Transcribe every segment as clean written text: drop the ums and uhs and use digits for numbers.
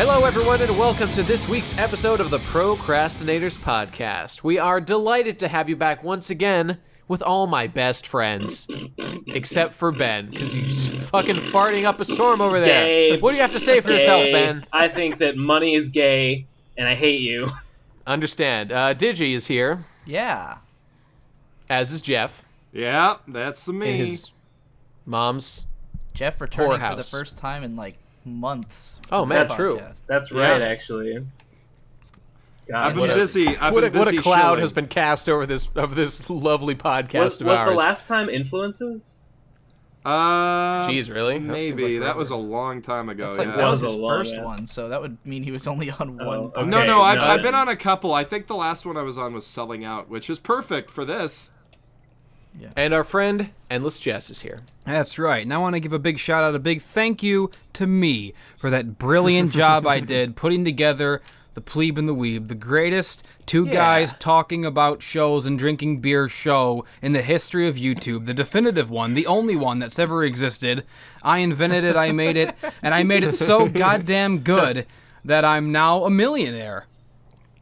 Hello, everyone, and welcome to this week's episode of the Pro Crastinators podcast. We are delighted to have you back once again with all my best friends, except for Ben, because he's fucking farting up a storm over there. Gay. What do you have to say for yourself, Ben? I think that money is gay, and I hate you. Understand. Digi is here, Yeah. as is Jeff, Yeah, that's me. in his mom's. Jeff returning for the Whorehouse. first time in like months. Oh, to man, the true. podcast. That's right, Yeah. actually. I've God, been busy. What a cloud shilling. has been cast over this lovely podcast was of ours. the last time Influences? Jeez, really? That seems Maybe. like That was a forever. long time ago. That's like yeah. that was was his a long first ass- one, so that would mean he was only on one. okay. podcast. No, I've no. been on a couple. I think the last one I was on was Selling Out, which is perfect for this. And our friend, Endless Jess, is here. That's right. And I want to give a big shout out, a big thank you to me for that brilliant job I did putting together The Plebe and the Weeb, the greatest two guys talking about shows and drinking beer show in the history of YouTube, the definitive one, the only one that's ever existed. I invented it, I made it, and I made it so goddamn good that I'm now a millionaire.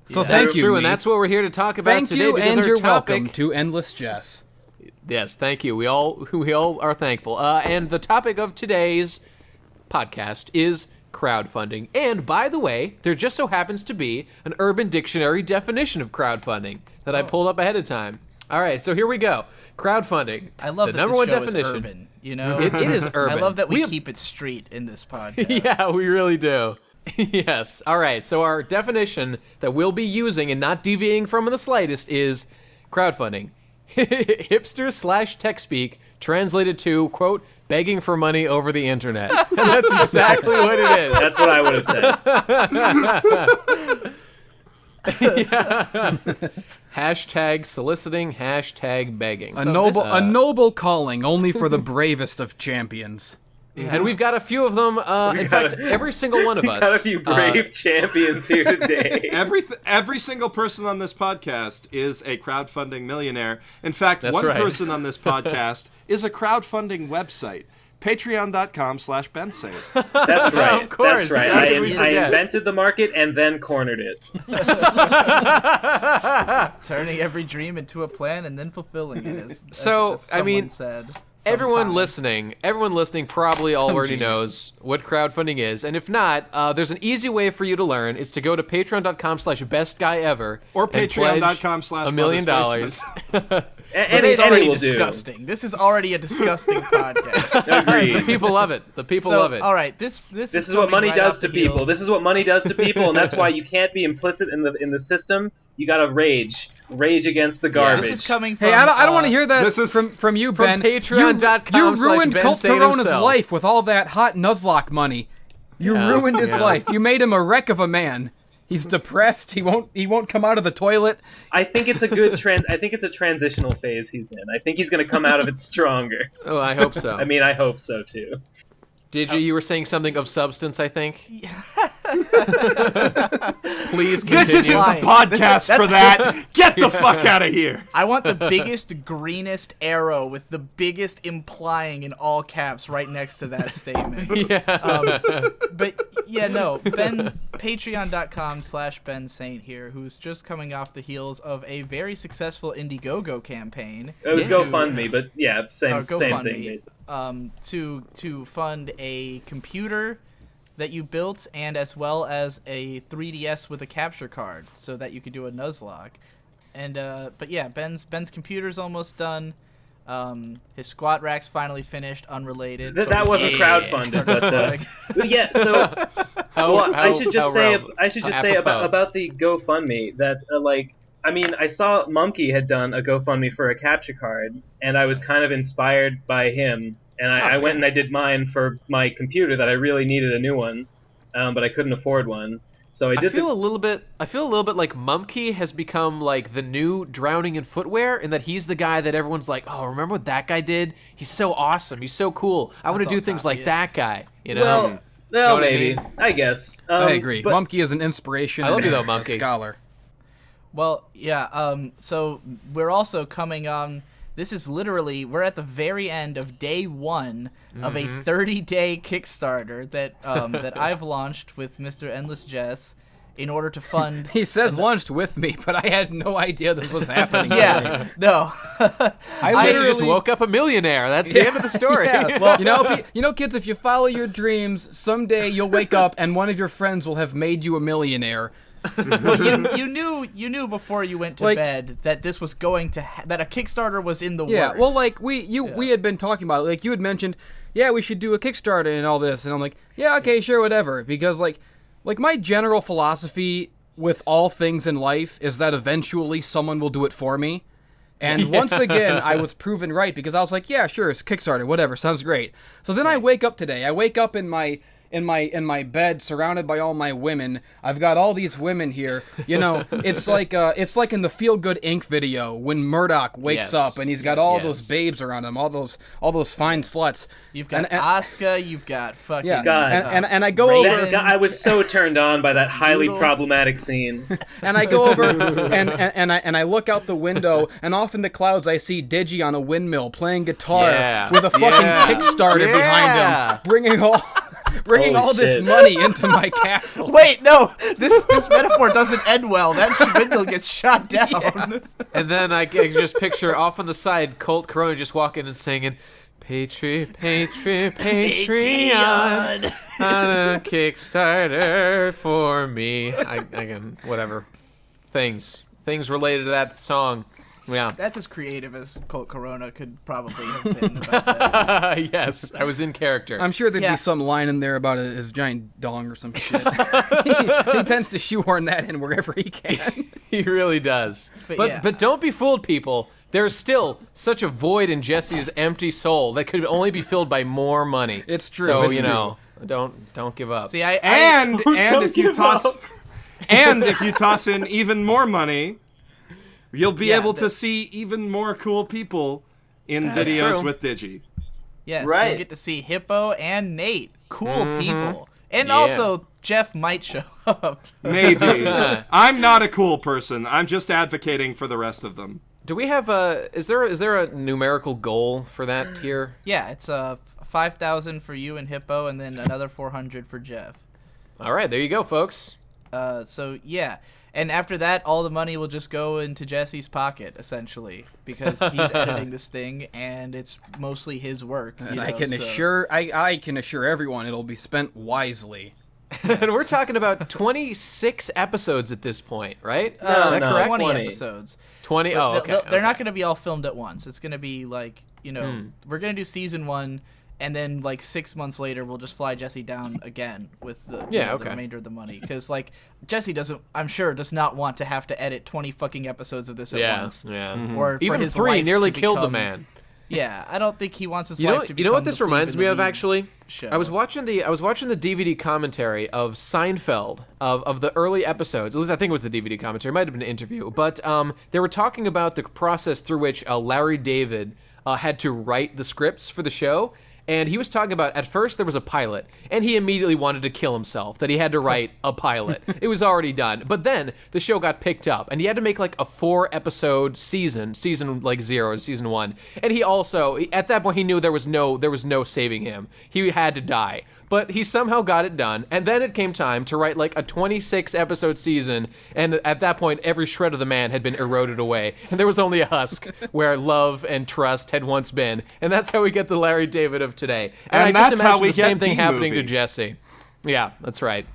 So thank That's you, true, me. and that's what we're here to talk about Thank today. you, because and our you're topic, welcome to Endless Jess. Yes, thank you. We all are thankful. And the topic of today's podcast is crowdfunding. And by the way, there just so happens to be an Urban Dictionary definition of crowdfunding that I pulled up ahead of time. All right, so here we go. Crowdfunding. I love the that number this one show definition. is urban. You know, It is urban. I love that we have- keep it street in this podcast. Yeah, we really do. Yes. All right. So our definition that we'll be using and not deviating from in the slightest is crowdfunding. Hipster / tech speak translated to, quote, begging for money over the internet. And that's exactly what it is. That's what I would have said. Hashtag soliciting, hashtag begging. A noble calling only for the bravest of champions. And we've got a few of them. In fact, every single one of us. Got a few brave champions here today. Every single person on this podcast is a crowdfunding millionaire. In fact, That's one right. person on this podcast is a crowdfunding website. Patreon.com/Bensay. That's right. Of course. That's right. How did we I forget? invented the market and then cornered it. Turning every dream into a plan and then fulfilling it. As So, as I mean, someone said Everyone sometime. listening probably already genius. knows what crowdfunding is. And if not, there's an easy way for you to learn. It's to go to patreon.com/bestguyever Or and pledge patreon.com/brothersbasement. $1 million. Any This is already will do. disgusting. This is already a disgusting podcast. Agreed. The people love it. The people So, love it. all right, this This is what coming money right does off to the people. heels. This is what money does to people, and that's why you can't be implicit in the system. You gotta rage against the garbage. This is coming from. Hey, I don't want to hear that this is from you, from Ben. patreon.com/Ben You ruined Colt saying Corona's himself. life with all that hot Nuzlocke money. You ruined his life. You made him a wreck of a man. He's depressed. He won't come out of the toilet. I think it's a good trend. I think it's a transitional phase he's in. I think he's gonna come out of it stronger. Oh, I hope so. I mean, I hope so too. You were saying something of substance, I think? Please continue. This isn't the Fine. podcast for that. Get the fuck out of here. I want the biggest, greenest arrow with the biggest implying in all caps right next to that statement. But yeah, no, Ben, patreon.com/Ben Saint here, who's just coming off the heels of a very successful Indiegogo campaign. It was to- GoFundMe, but yeah, same GoFundMe, thing. Basically. to fund a computer that you built, and as well as a 3DS with a capture card, so that you could do a Nuzlocke. And but yeah, Ben's computer's almost done. His squat rack's finally finished, unrelated. but That we wasn't should- crowdfunded, but yeah. So I should just say apropos. about the GoFundMe that I mean, I saw Mumkey had done a GoFundMe for a capture card, and I was kind of inspired by him. And I went and I did mine for my computer that I really needed a new one, but I couldn't afford one. So I feel a little bit like Mumkey has become like the new Drowning in Footwear, and that he's the guy that everyone's like, oh, remember what that guy did? He's so awesome. He's so cool. I want to That's do all things copy like it. that guy. You know? well, Know what I maybe mean? I guess. I agree. But Mumkey is an inspiration. I love and you though, a Mumkey. scholar. Well, yeah. So we're also coming on This is literally, we're at the very end of day 1 of a 30-day Kickstarter that that I've launched with Mr. Endless Jess in order to fund. He says launched with me, but I had no idea this was happening. Yeah, no. I just woke up a millionaire. That's the end of the story. Yeah, well, you know, kids, if you follow your dreams, someday you'll wake up and one of your friends will have made you a millionaire. Well, you knew before you went to bed that this was going to that a Kickstarter was in the works. Yeah, well, like we had been talking about it. Like you had mentioned, yeah, we should do a Kickstarter and all this, and I'm like, yeah, okay, sure, whatever, because like my general philosophy with all things in life is that eventually someone will do it for me. And once again, I was proven right because I was like, yeah, sure, it's Kickstarter, whatever, sounds great. So then I wake up today. I wake up in my bed, surrounded by all my women. I've got all these women here. You know, it's like in the Feel Good Inc. video when Murdoch wakes up and he's got all those babes around him, all those fine sluts. You've got Asuka, you've got fucking and I go over. I was so turned on by that highly problematic scene. And I go over and I look out the window, and off in the clouds I see Digi on a windmill playing guitar with a fucking Kickstarter behind him, bringing all this money into my castle. Wait, no, this metaphor doesn't end well. That windmill gets shot down. Yeah. And then I just picture off on the side Colt Corona just walking and singing, Patreon on a Kickstarter for me. Again, whatever. Things related to that song. Yeah. That's as creative as Colt Corona could probably have been about that. Yes, I was in character. I'm sure there'd be some line in there about his giant dong or some shit. He tends to shoehorn that in wherever he can. He really does. But don't be fooled, people. There's still such a void in Jesse's empty soul that could only be filled by more money. It's true. So, it's true. Don't give up. See, and if you toss in even more money, you'll be able to see even more cool people in videos with Digi. Yes, you'll get to see Hippo and Nate. Cool people. And also, Jeff might show up. Maybe. I'm not a cool person. I'm just advocating for the rest of them. Do we have is there a numerical goal for that tier? Yeah, it's 5,000 for you and Hippo, and then another 400 for Jeff. All right, there you go, folks. So yeah, and after that, all the money will just go into Jesse's pocket, essentially, because he's editing this thing, and it's mostly his work. And I can assure everyone it'll be spent wisely. And we're talking about 26 episodes at this point, right? No, is that correct? 20 episodes. 20. Oh, okay. They're not going to be all filmed at once. It's going to be like, we're going to do season 1, and then like 6 months later, we'll just fly Jesse down again with the remainder of the money. Because like Jesse does not want to have to edit 20 fucking episodes of this at once. Yeah. Mm-hmm. Or even for his 3 nearly life to killed the become, man. Yeah, I don't think he wants his life to become. You know what this the reminds me of, actually? Show. I was watching the DVD commentary of Seinfeld of the early episodes. At least I think it was the DVD commentary. It might have been an interview, but they were talking about the process through which Larry David had to write the scripts for the show. And he was talking about, at first there was a pilot, and he immediately wanted to kill himself, that he had to write a pilot. It was already done. But then the show got picked up, and he had to make like a 4-episode season like 0, season 1. And he also, at that point, he knew there was no saving him. He had to die. But he somehow got it done, and then it came time to write like a 26-episode season, and at that point, every shred of the man had been eroded away, and there was only a husk where love and trust had once been, and that's how we get the Larry David of today. And I just imagine the same thing happening to Jesse. Yeah, that's right.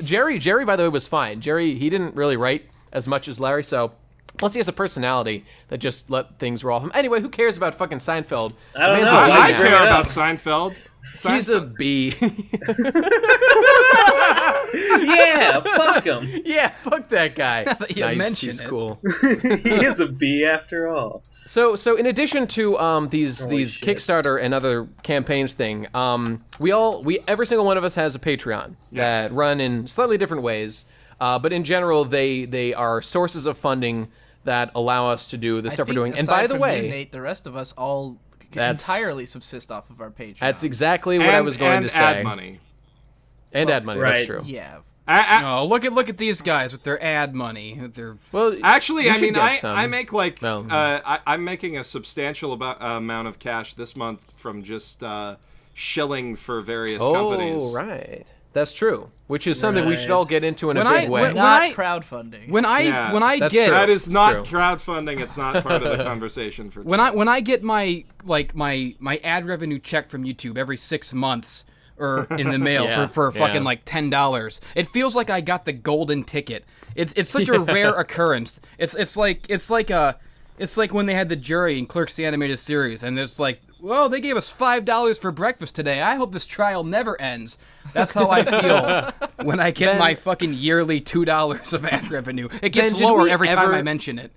Jerry, by the way, was fine. Jerry, he didn't really write as much as Larry, so plus he has a personality that just let things roll. Anyway, who cares about fucking Seinfeld? I don't know. I care about Seinfeld. He's a B. Yeah, fuck him. Yeah, fuck that guy. Nice, he's cool. He is a B after all. So in addition to these Kickstarter and other campaigns thing, every single one of us has a Patreon that run in slightly different ways, but in general they are sources of funding that allow us to do the stuff we're doing. And by the way, Nate, the rest of us all entirely subsist off of our Patreon. That's exactly what I was going to say. And add money. And add money, right. that's true. Yeah. Oh, look at these guys with their ad money. Well, actually, you I should mean, get some. I make like Well, I'm making a substantial amount of cash this month from just shilling for various companies. Oh, right. That's true. Which is something we should all get into in a When big I- way. when- Not crowdfunding. When I That's get true. That is It's not true. crowdfunding. It's not part of the conversation for when I get my ad revenue check from YouTube every 6 months or in the mail Yeah, for fucking yeah. like $10, it feels like I got the golden ticket. It's such a rare occurrence. It's like when they had the jury in Clerks the Animated Series, and it's like, well, they gave us $5 for breakfast today. I hope this trial never ends. That's how I feel when I get my fucking yearly $2 of ad revenue. It gets Ben, did lower we every time ever- I mention it.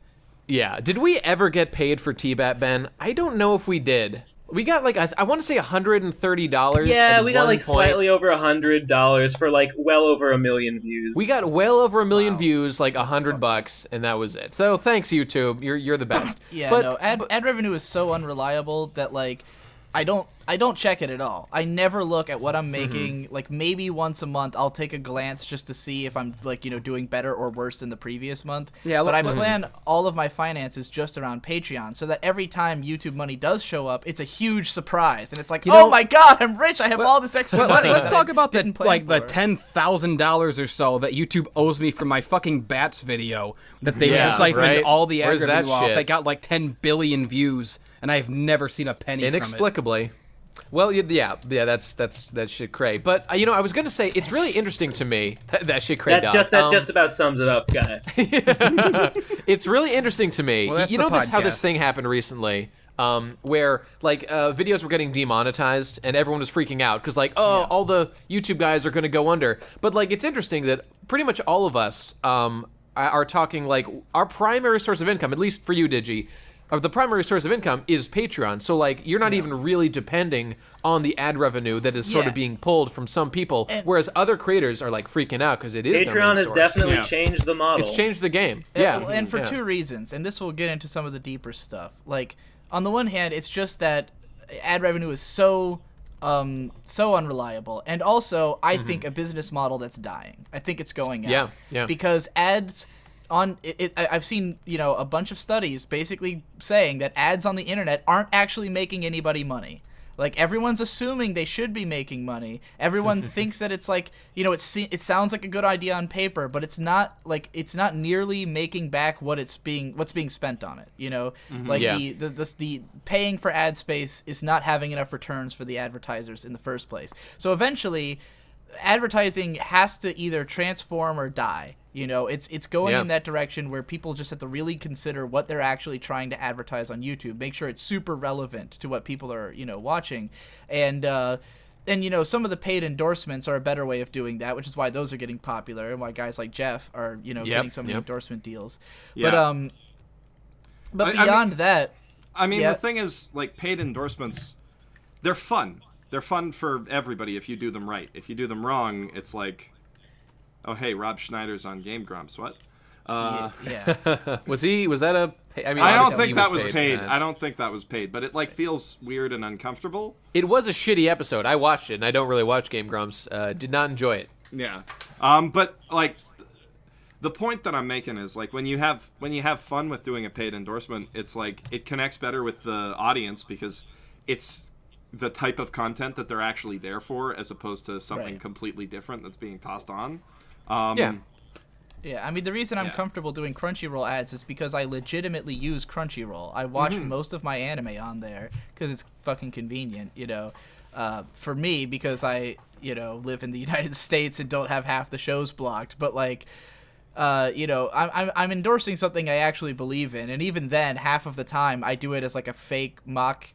Yeah. Did we ever get paid for T-Bat, Ben? I don't know if we did. We got like I want to say $130. Yeah, at we got one like point. slightly over $100 for like well over 1 million views. We got well over 1 million views, like $100, and that was it. So thanks, YouTube. You're the best. Yeah, but, no, ad revenue is so unreliable that like I don't check it at all. I never look at what I'm making. Like maybe once a month I'll take a glance just to see if I'm like, doing better or worse than the previous month. Yeah, but I look- plan all of my finances just around Patreon so that every time YouTube money does show up, it's a huge surprise and it's like, know- oh my god, I'm rich. I have all this extra money. Let's that talk I about the didn't plan the for. $10,000 or so that YouTube owes me for my fucking Bats video that they Yeah, siphoned right? all the ad Where's that revenue off. shit? They got like 10 billion views, and I've never seen a penny from it. inexplicably. Well, that shit cray. But I was gonna say it's really interesting to me that shit cray. that just about sums it up, guy. It's really interesting to me. Well, that's you the know how this podcast. thing happened recently, where like videos were getting demonetized and everyone was freaking out because like, all the YouTube guys are gonna go under. But like, it's interesting that pretty much all of us are talking like our primary source of income, at least for you, Digi. The primary source of income is Patreon, so like you're not even really depending on the ad revenue that is sort of Yeah. being pulled from some people, whereas other creators are like freaking out because it is their Patreon main has source. definitely Yeah. changed the model. It's changed the game. And for yeah. two reasons, and this will get into some of the deeper stuff. Like, on the one hand, it's just that ad revenue is so unreliable, and also I think a business model that's dying. I think it's going out. Yeah. Because ads on I've seen a bunch of studies basically saying that ads on the internet aren't actually making anybody money. Like, everyone's assuming they should be making money. Everyone thinks that it's like, it sounds like a good idea on paper, but it's not nearly making back what's being spent on it. Like Yeah. the paying for ad space is not having enough returns for the advertisers in the first place. So eventually, advertising has to either transform or die. It's going Yeah. in that direction where people just have to really consider what they're actually trying to advertise on YouTube. Make sure it's super relevant to what people are, watching. And some of the paid endorsements are a better way of doing that, which is why those are getting popular and why guys like Jeff are, getting so many endorsement deals. Yeah. But I mean- beyond that, I mean, Yeah. the thing is, like, paid endorsements, they're fun. They're fun for everybody if you do them right. If you do them wrong, it's like, oh, hey, Rob Schneider's on Game Grumps. What? yeah. Was that a? I mean, I don't obviously think he that was for paid. that. I don't think that was paid, but it like feels weird and uncomfortable. It was a shitty episode. I watched it, and I don't really watch Game Grumps. Did not enjoy it. Yeah. But like the point that I'm making is like when you have fun with doing a paid endorsement, it's like it connects better with the audience because it's the type of content that they're actually there for as opposed to something Right. completely different that's being tossed on. Yeah. Yeah, I mean, the reason I'm Yeah. comfortable doing Crunchyroll ads is because I legitimately use Crunchyroll. I watch most of my anime on there because it's fucking convenient, for me, because I, live in the United States and don't have half the shows blocked. But, like, I'm endorsing something I actually believe in. And even then, half of the time, I do it as, like, a fake mock,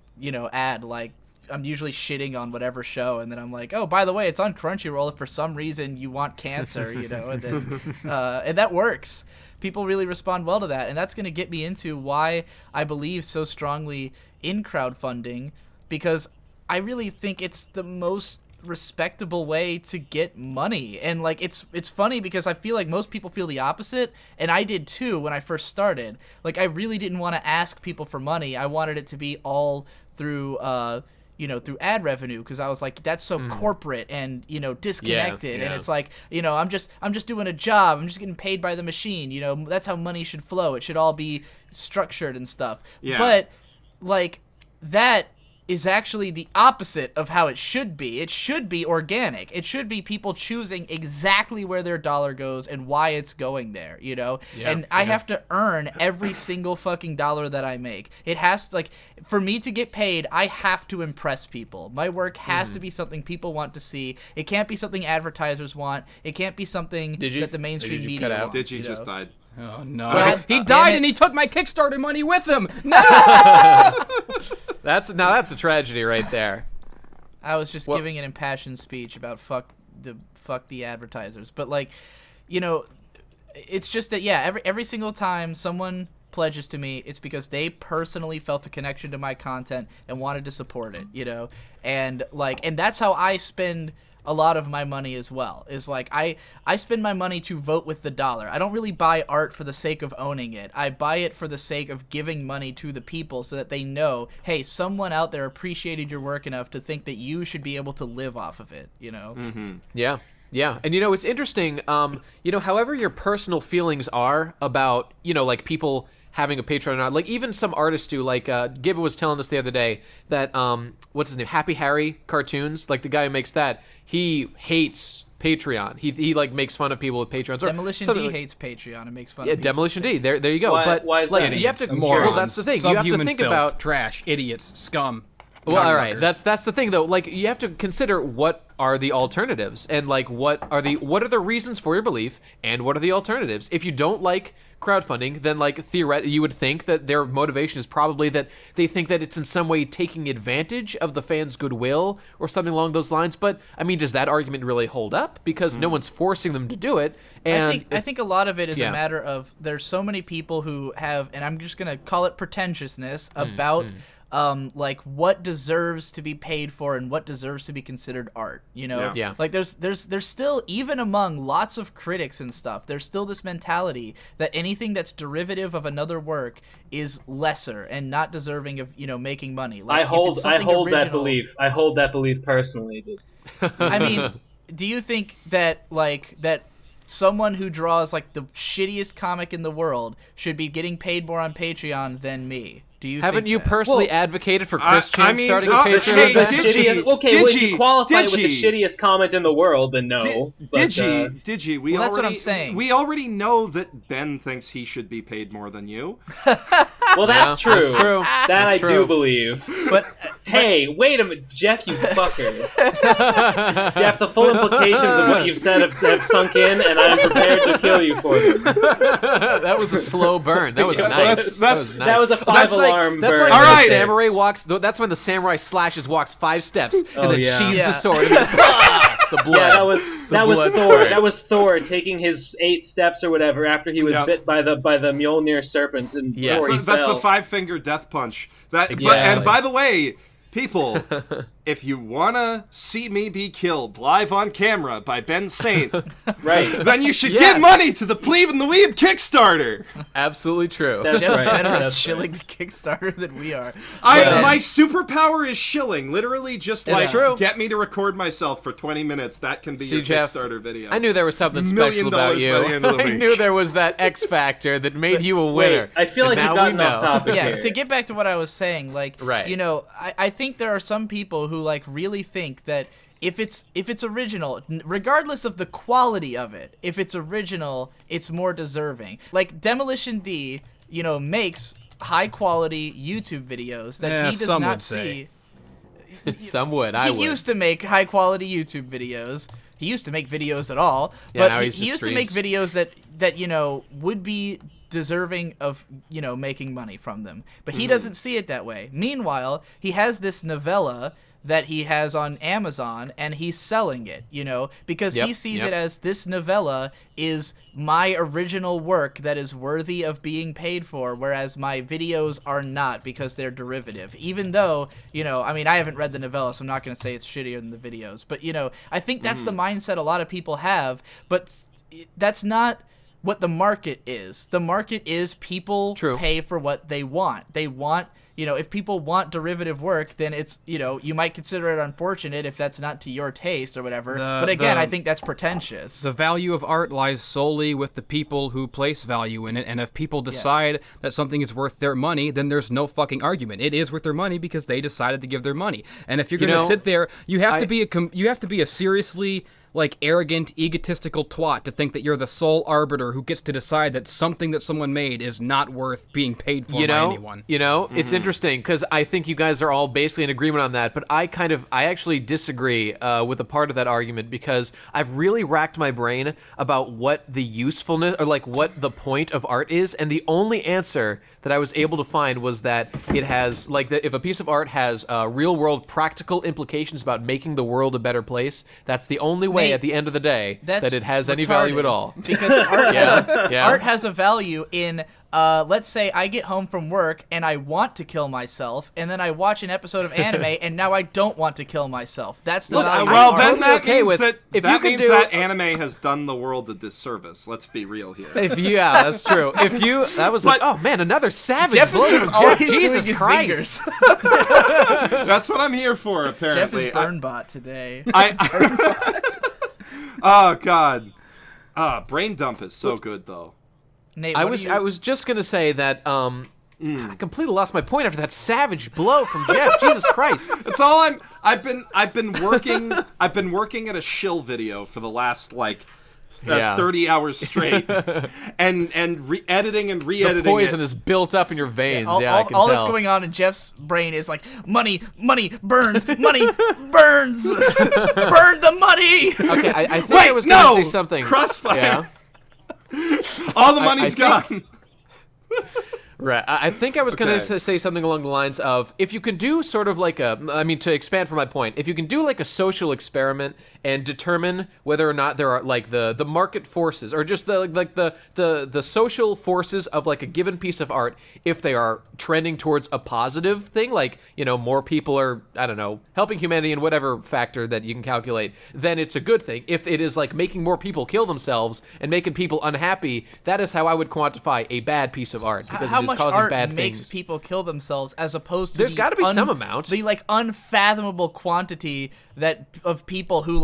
ad, like, I'm usually shitting on whatever show, and then I'm like, oh, by the way, it's on Crunchyroll if for some reason you want cancer, and then and that works. People really respond well to that, and that's going to get me into why I believe so strongly in crowdfunding, because I really think it's the most respectable way to get money. And like it's funny because I feel like most people feel the opposite, and I did too when I first started. Like, I really didn't want to ask people for money. I wanted it to be all through through ad revenue, because I was like, that's so corporate and disconnected, and it's like, I'm just doing a job, I'm just getting paid by the machine, that's how money should flow. It should all be structured and stuff. But like that is actually the opposite of how it should be. It should be organic. It should be people choosing exactly where their dollar goes and why it's going there, And I have to earn every single fucking dollar that I make. It has to, like, for me to get paid, I have to impress people. My work has to be something people want to see. It can't be something advertisers want. It can't be something that the mainstream media wants. Digi just died. Oh no! Well, he died and he took my Kickstarter money with him. No! That's a tragedy right there. I was just giving an impassioned speech about fuck the advertisers, but like, it's just that every single time someone pledges to me, it's because they personally felt a connection to my content and wanted to support it, and that's how I spend a lot of my money as well. Is like I spend my money to vote with the dollar. I don't really buy art for the sake of owning it. I buy it for the sake of giving money to the people so that they know, hey, someone out there appreciated your work enough to think that you should be able to live off of it, Yeah. And it's interesting, however your personal feelings are about, like people having a Patreon or not, like even some artists do, like Gibba was telling us the other day that what's his name, Happy Harry cartoons, like the guy who makes that, he hates Patreon. He like makes fun of people with Patreons. Demolition D hates Patreon and makes fun of people. Demolition D. There you go. Why is like that? you have to Morons, well, that's the thing. You have to think filth, about trash, idiots, scum. Well, all right. That's the thing though. Like you have to consider what are the alternatives and like what are the reasons for your belief and what are the alternatives. If you don't like crowdfunding, then like theoretically you would think that their motivation is probably that they think that it's in some way taking advantage of the fans' goodwill or something along those lines. But I mean, does that argument really hold up? Because no one's forcing them to do it. And I think a lot of it is a matter of there's so many people who have, and I'm just gonna call it pretentiousness about like what deserves to be paid for and what deserves to be considered art, Yeah. Like there's still, even among lots of critics and stuff, there's still this mentality that anything that's derivative of another work is lesser and not deserving of making money. Like, I hold that original, belief. I hold that belief personally, dude. I mean, do you think that that someone who draws like the shittiest comic in the world should be getting paid more on Patreon than me? Haven't you that? personally advocated for Chris Chan starting a Patreon? Patreon? Well, if you qualify it with the shittiest comment in the world, then no. Digi, well, that's what I'm saying. We already know that Ben thinks he should be paid more than you. Well, that's true. That's true. That I do believe. But hey, wait a minute, Jeff, you fucker. Jeff, the full implications of what you've said have sunk in, and I'm prepared to kill you for them. That was a slow burn. That was nice. That was a five-alarm burn. That's like All when right. the samurai walks. That's when the samurai walks 5 steps and then sheathes the sword. And then, the blood. Yeah, that was Thor taking his 8 steps or whatever after he was bit by the Mjolnir serpent and before he That's fell. the 5-finger death punch. Exactly. And by the way, people, if you wanna see me be killed live on camera by Ben Saint, right, then you should give money to the Plebe and the Weeb Kickstarter. Absolutely true. That's Jeff's right. better at That's shilling the Kickstarter than we are. My superpower is shilling. Literally, just It's true. get me to record myself for 20 minutes. That can be your Jeff, Kickstarter video. I knew there was something special about $1 you. by the end of the I week. knew there was that X factor that made you a winner. Wait, I feel like And we've now we gotten off know. topic Yeah, here. to get back to what I was saying, like, Right. I think there are some people who like really think that if it's original, regardless of the quality of it, if it's original, it's more deserving. Like Demolition D, makes high quality YouTube videos that he does some not would say. see. Some would. He used to make high quality YouTube videos. He used to make videos at all, Yeah, now but he's he just used to make streams. videos that would be deserving of making money from them. But he doesn't see it that way. Meanwhile, he has this novella that he has on Amazon and he's selling it, because he sees it as this novella is my original work that is worthy of being paid for, whereas my videos are not because they're derivative. Even though, I haven't read the novella, so I'm not going to say it's shittier than the videos, but I think that's the mindset a lot of people have, but that's not what the market is. The market is people True. pay for what they want. They want, if people want derivative work, then it's, you might consider it unfortunate if that's not to your taste or whatever. But again, I think that's pretentious. The value of art lies solely with the people who place value in it, and if people decide that something is worth their money, then there's no fucking argument. It is worth their money because they decided to give their money. And if you're going to sit there, you have to be a seriously arrogant, egotistical twat to think that you're the sole arbiter who gets to decide that something that someone made is not worth being paid for by anyone. It's interesting because I think you guys are all basically in agreement on that, but I actually disagree with a part of that argument because I've really racked my brain about what the usefulness or what the point of art is, and the only answer that I was able to find was that it has if a piece of art has real world practical implications about making the world a better place, that's the only way at the end of the day that it has any value at all. Because art has a value in, let's say I get home from work and I want to kill myself, and then I watch an episode of anime and now I don't want to kill myself. That's the value. Well, then totally that okay means with, that if that you can means do, that anime has done the world a disservice. Let's be real here. That's true. That was oh man, another savage Jeff blow is from just Jeff. always Jesus doing his Christ. zingers. That's what I'm here for, apparently. Jeff is Burnbot today. Oh God. Brain dump is so good though. Nate, I was just gonna say that I completely lost my point after that savage blow from Jeff. Jesus Christ. That's all I've been working at a shill video for the last 30 hours straight, and editing and re-editing. The poison it. is built up in your veins. all I can all tell. that's going on in Jeff's brain is money burns, money burns, burn the money. Okay, I think I was going to say something. Crossfire. Yeah. All the money's gone. Right. I think I was going to say something along the lines of, if you can do sort of to expand from my point, if you can do a social experiment and determine whether or not there are the market forces or just the social forces of a given piece of art, if they are trending towards a positive thing, more people are, I don't know, helping humanity in whatever factor that you can calculate, then it's a good thing. If it is making more people kill themselves and making people unhappy, that is how I would quantify a bad piece of art, because it is causing art bad makes things. people kill themselves, as opposed to There's got to be some amount. The unfathomable quantity of people who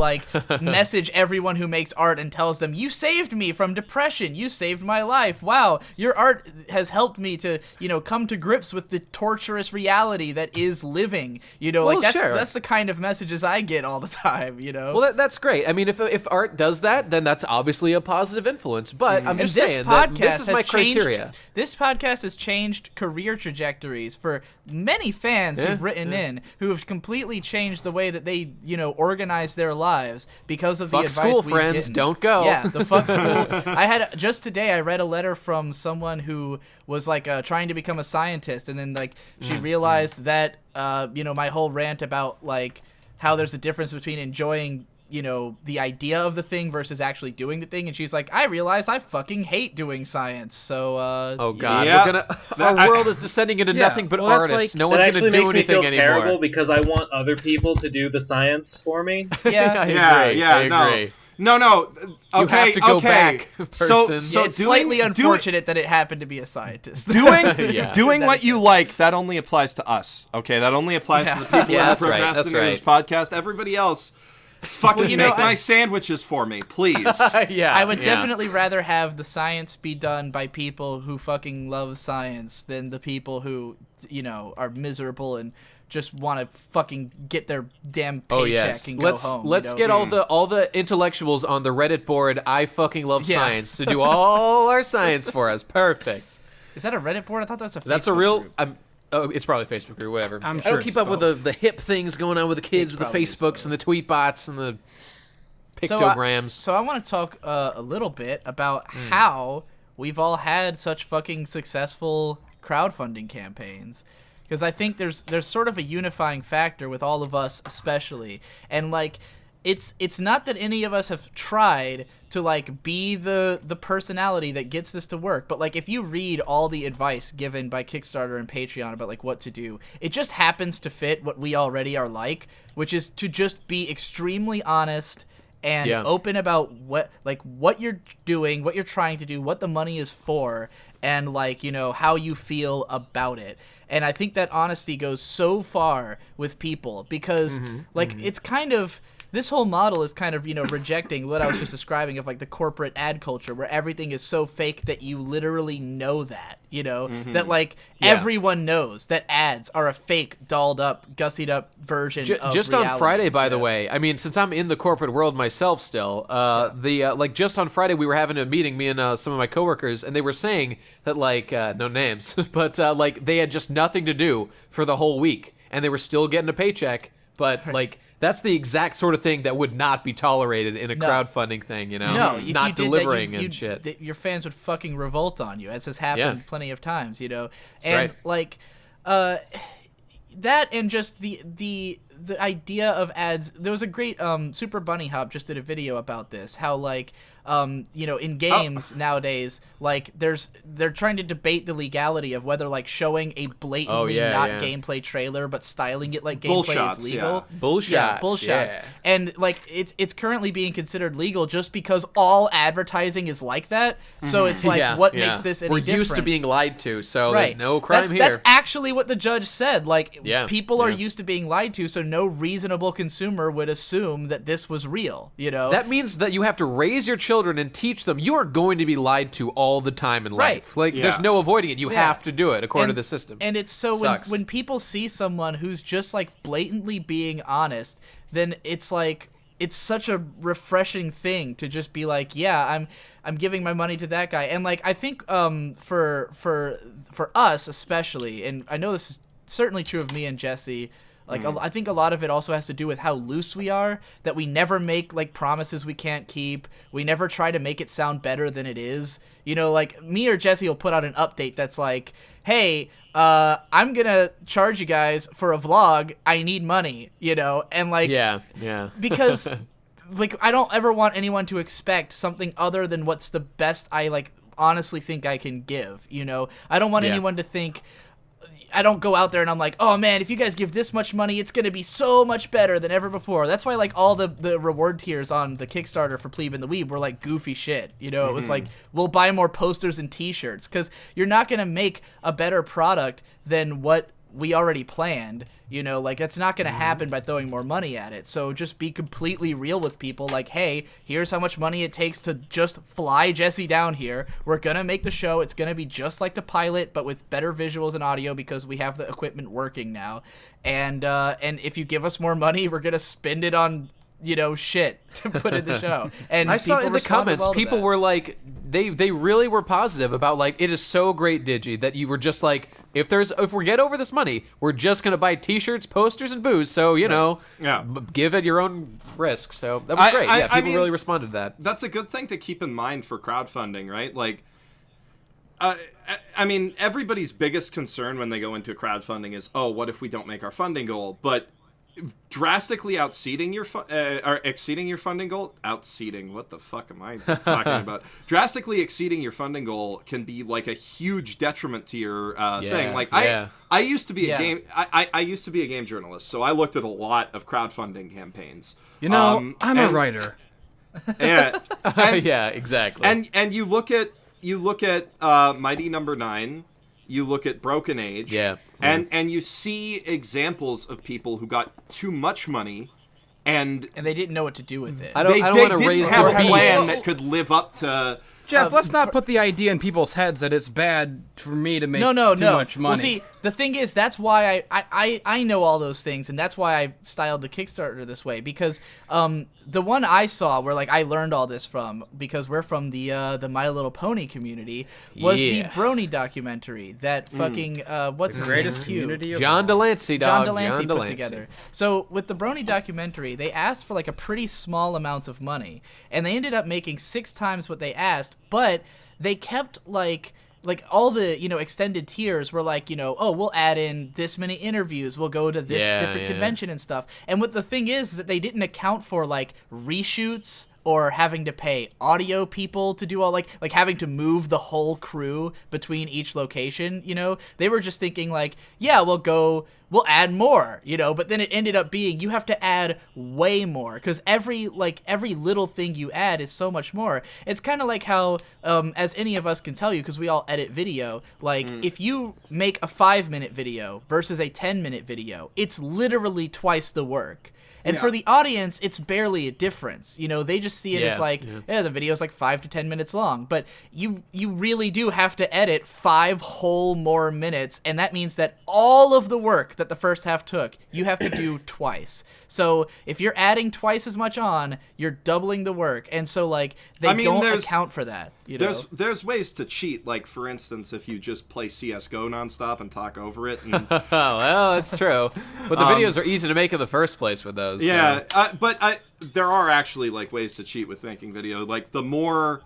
message everyone who makes art and tells them, "You saved me from depression. You saved my life. Wow, your art has helped me to come to grips with the torturous reality that is living." That's the kind of messages I get all the time. Well, that's great. I mean, if art does that, then that's obviously a positive influence. But I'm just saying that this is my criteria. This podcast has changed career trajectories for many fans who've written in, who have completely changed the way that they, organize their lives because of the advice school, we've friends, gotten. don't go. Yeah, the fuck school. Just today I read a letter from someone who was trying to become a scientist, and then she realized that my whole rant about how there's a difference between enjoying the idea of the thing versus actually doing the thing, and she's like, I realized I fucking hate doing science. So oh god, yeah. our world is descending into nothing but artists. No one's gonna do anything anymore. Terrible because I want other people to do the science for me. Yeah, I agree. No. Okay, you have to go back, person. So it's slightly unfortunate that it happened to be a scientist. Doing what you like, that only applies to us. Okay, that only applies to the people in the Pro Crastinators podcast. Everybody else, fucking make my sandwiches for me, please. I would definitely rather have the science be done by people who fucking love science than the people who, are miserable and just want to fucking get their damn paycheck and go home. Let's get all the intellectuals on the Reddit board. I fucking love science to do all our science for us. Perfect. Is that a Reddit board? I thought that was a Facebook That's a real. group. It's probably a Facebook group, whatever. I'm I sure don't keep up with the hip things going on with the kids, with the Facebooks and the tweet bots and the pictograms. So I want to talk a little bit about how we've all had such fucking successful crowdfunding campaigns. Because I think there's sort of a unifying factor with all of us, especially. And it's not that any of us have tried to be the personality that gets this to work, but if you read all the advice given by Kickstarter and Patreon about what to do, it just happens to fit what we already are which is to just be extremely honest and open about what you're doing, what you're trying to do, what the money is for, and like, you know, how you feel about it. And I think that honesty goes so far with people because it's kind of, this whole model is kind of, you know, rejecting what I was just describing of like the corporate ad culture where everything is so fake that you literally know that, you know, that like everyone knows that ads are a fake, dolled up, gussied up version of just reality. On Friday, by the way, I mean, since I'm in the corporate world myself still, like just on Friday we were having a meeting, me and some of my coworkers, and they were saying that like, no names, but like they had just nothing to do for the whole week and they were still getting a paycheck, but like, that's the exact sort of thing that would not be tolerated in a crowdfunding thing, you know? No, not delivering that, and shit. Your fans would fucking revolt on you, as has happened plenty of times, you know? That's and, right. like, that and just the idea of ads, there was a great, Super Bunny Hop just did a video about this, how, like, you know, in games nowadays, like they're trying to debate the legality of whether like showing a blatantly gameplay trailer but styling it like gameplay is legal. Bullshots. And like it's currently being considered legal just because all advertising is like that. So it's like what makes this any different? We're used to being lied to, so there's no crime here. That's actually what the judge said. Like people are used to being lied to, so no reasonable consumer would assume that this was real, you know? That means that you have to raise your children and teach them you are going to be lied to all the time in life. Like there's no avoiding it. You have to do it according to the system. And it's so when people see someone who's just like blatantly being honest, then it's like it's such a refreshing thing to just be like, yeah, I'm giving my money to that guy. And like I think for us especially, and I know this is certainly true of me and Jesse, like, I think a lot of it also has to do with how loose we are, that we never make, like, promises we can't keep. We never try to make it sound better than it is. You know, like, me or Jesse will put out an update that's like, hey, I'm going to charge you guys for a vlog. I need money, you know? And, like... Yeah. Because, like, I don't ever want anyone to expect something other than what's the best I, like, honestly think I can give, you know? I don't want anyone to think... I don't go out there and I'm like, oh man, if you guys give this much money, it's gonna be so much better than ever before. That's why like all the reward tiers on the Kickstarter for Plebe and the Weeb were like goofy shit. You know, it was like, we'll buy more posters and t-shirts, because you're not gonna make a better product than what we already planned. You know, like that's not going to happen by throwing more money at it. So just be completely real with people. Like, hey, here's how much money it takes to just fly Jesse down here. We're going to make the show. It's going to be just like the pilot, but with better visuals and audio because we have the equipment working now. And if you give us more money, we're going to spend it on, you know, shit to put in the show. And I saw in the comments, people were like, they really were positive about like, it is so great, Digi, that you were just like, if we get over this money, we're just gonna buy T-shirts, posters, and booze. So you know, give at your own risk. So that was great. People really responded to that. That's a good thing to keep in mind for crowdfunding, right? Like, I mean, everybody's biggest concern when they go into crowdfunding is, oh, what if we don't make our funding goal? But drastically exceeding your funding goal, what the fuck am I talking about? Drastically exceeding your funding goal can be like a huge detriment to your thing. Like I used to be a game I used to be a game journalist, so I looked at a lot of crowdfunding campaigns. You know, I'm a writer. And yeah, exactly. And you look at Mighty Number 9. You look at Broken Age, and you see examples of people who got too much money, and they didn't know what to do with it. I don't want to raise have their a plan that could live up to. Jeff, let's not put the idea in people's heads that it's bad for me to make too much money. Well, see, the thing is, that's why I know all those things, and that's why I styled the Kickstarter this way, because the one I saw where like I learned all this from, because we're from the My Little Pony community, was the Brony documentary that fucking what's his greatest name? community of John Delancey, John Delancey put together. So with the Brony documentary, they asked for like a pretty small amount of money, and they ended up making 6 times what they asked. But they kept like all the, you know, extended tiers were like, you know, oh, we'll add in this many interviews, we'll go to this different convention and stuff. And what the thing is that they didn't account for like reshoots or having to pay audio people to do all like having to move the whole crew between each location, you know. They were just thinking like, yeah, we'll add more, you know, but then it ended up being you have to add way more because every little thing you add is so much more. It's kind of like how, as any of us can tell you, because we all edit video, like if you make a 5-minute video versus a 10-minute video, it's literally twice the work. And for the audience, it's barely a difference. You know, they just see it as like, the video's like 5 to 10 minutes long. But you really do have to edit 5 whole more minutes. And that means that all of the work that the first half took, you have to do twice. So if you're adding twice as much on, you're doubling the work. And so, like, they don't account for that. You know? There's ways to cheat. Like, for instance, if you just play CSGO nonstop and talk over it. And, well, that's true. But the videos are easy to make in the first place with those. Yeah, so. There are actually, like, ways to cheat with making video. Like, the more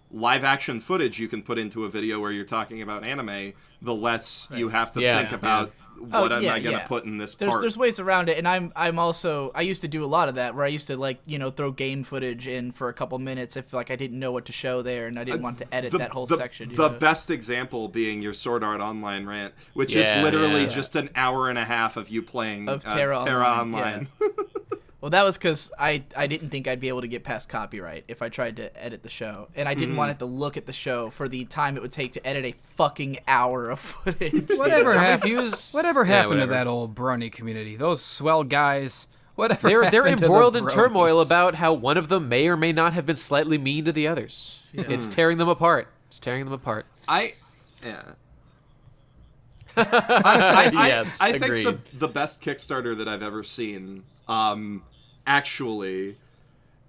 live-action footage you can put into a video where you're talking about anime, the less you have to think about what am I going to put in this part. There's ways around it, and I'm also, I used to do a lot of that, where I used to, like, you know, throw game footage in for a couple minutes if, like, I didn't know what to show there, and I didn't want to edit that whole section. The best example being your Sword Art Online rant, which is literally just an hour and a half of you playing Terra Online. Yeah. Well, that was because I didn't think I'd be able to get past copyright if I tried to edit the show. And I didn't want it to look at the show for the time it would take to edit a fucking hour of footage. Whatever happened to that old Brony community? Those swell guys. Whatever they're embroiled in turmoil about how one of them may or may not have been slightly mean to the others. Yeah. It's tearing them apart. I think the best Kickstarter that I've ever seen actually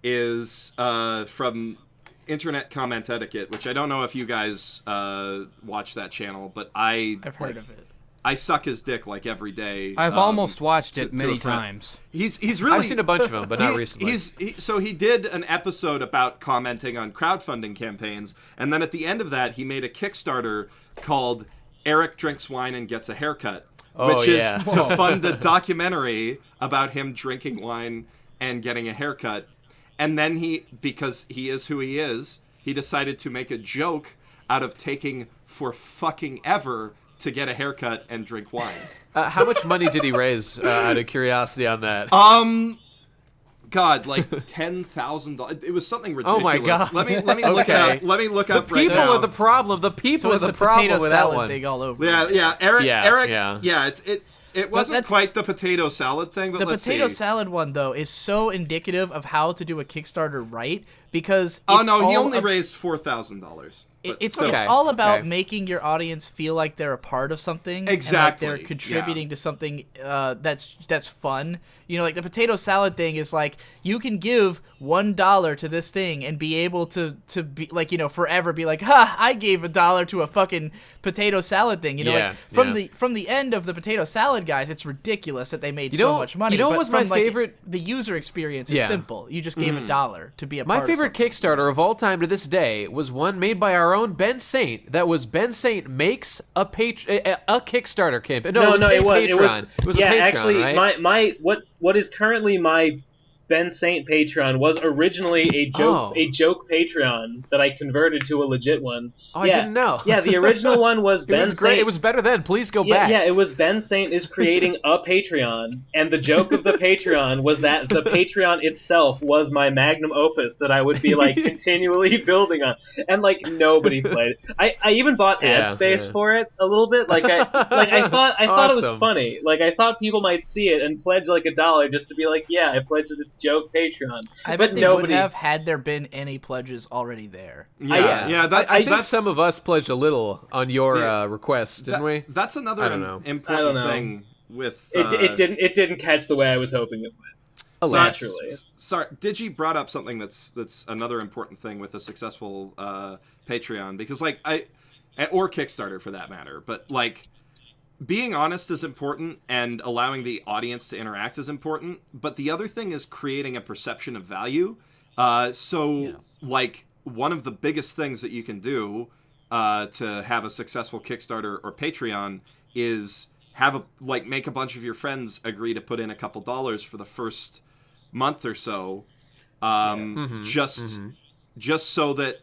is from Internet Comment Etiquette, which I don't know if you guys watch that channel, but I've heard of it. I suck his dick like every day. I've almost watched it many times. He's really. I've seen a bunch of them, but not recently. So he did an episode about commenting on crowdfunding campaigns, and then at the end of that, he made a Kickstarter called "Eric Drinks Wine and Gets a Haircut," which is to fund a documentary about him drinking wine and getting a haircut. And then because he is who he is, he decided to make a joke out of taking for fucking ever to get a haircut and drink wine. How much money did he raise, out of curiosity on that? God, like $10,000. It was something ridiculous. Oh my God! Let me look it up. Let me look up right now. The people are the problem. The people are the problem with that one. Thing all over. Yeah. Eric. Yeah. It wasn't quite the potato salad thing, but the potato salad one though is so indicative of how to do a Kickstarter right, because he only raised $4,000. It's all about making your audience feel like they're a part of something, exactly, and like they're contributing to something that's fun. You know, like the potato salad thing is like you can give $1 to this thing and be able to be like, you know, forever be like, ha, I gave $1 to a fucking potato salad thing. You know, like from the end of the potato salad guys, it's ridiculous that they made so much money. You know what was my favorite? The user experience is simple. You just gave $1 to be a part of my favorite Kickstarter of all time to this day was one made by our own Ben Saint. That was Ben Saint makes a Kickstarter campaign. No, it was Patreon. It was a Patreon, actually, right? What is currently my Ben Saint Patreon was originally a joke Patreon that I converted to a legit one. Oh, I didn't know. Yeah, the original one was Ben Saint. Great. It was better then. Please go back. Yeah, it was Ben Saint is creating a Patreon, and the joke of the Patreon was that the Patreon itself was my magnum opus that I would be like continually building on, and like nobody played. I even bought ad space for it a little bit. I thought it was funny. Like I thought people might see it and pledge like $1 just to be like, yeah, I pledged to this joke Patreon. I bet they would have had there been any pledges already there. I think some of us pledged a little on your request, didn't we? That's another important thing with it didn't catch the way I was hoping it would. Naturally. Sorry, Digi brought up something that's another important thing with a successful Patreon, because or Kickstarter for that matter, but like being honest is important and allowing the audience to interact is important, but the other thing is creating a perception of value. Like one of the biggest things that you can do to have a successful Kickstarter or Patreon is make a bunch of your friends agree to put in a couple dollars for the first month or so, just so that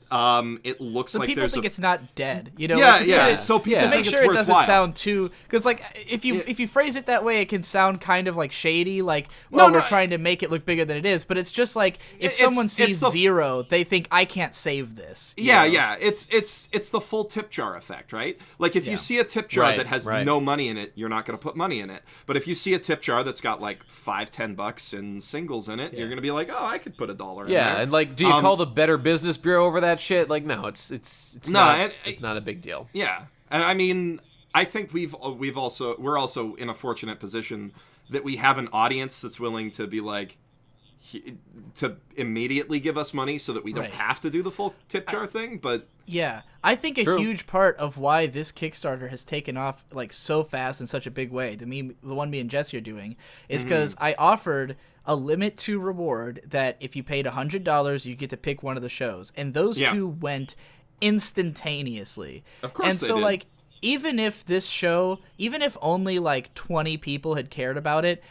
it looks like people there's think a... it's not dead, you know. So people to make think sure it's it doesn't worthwhile. sound too, because like if you phrase it that way, it can sound kind of like shady, like we're trying to make it look bigger than it is. But it's just like if someone sees 0, they think I can't save this. Yeah. It's the full tip jar effect, right? Like if you see a tip jar that has no money in it, you're not going to put money in it. But if you see a tip jar that's got like $5-10 and singles in it, you're going to be like, oh, I could put $1 in there. Yeah, and like, do you call the Better Business Bureau over that shit? Like, no, it's not a big deal. Yeah, and I mean, I think we're also in a fortunate position that we have an audience that's willing to be like, to immediately give us money so that we don't have to do the full tip jar thing. But yeah, I think a huge part of why this Kickstarter has taken off like so fast in such a big way, the one me and Jesse are doing, is because I offered a limit to reward that if you paid $100, you get to pick one of the shows, and those two went instantaneously. Of course, and so did. Like even if this show, even if only like 20 people had cared about it,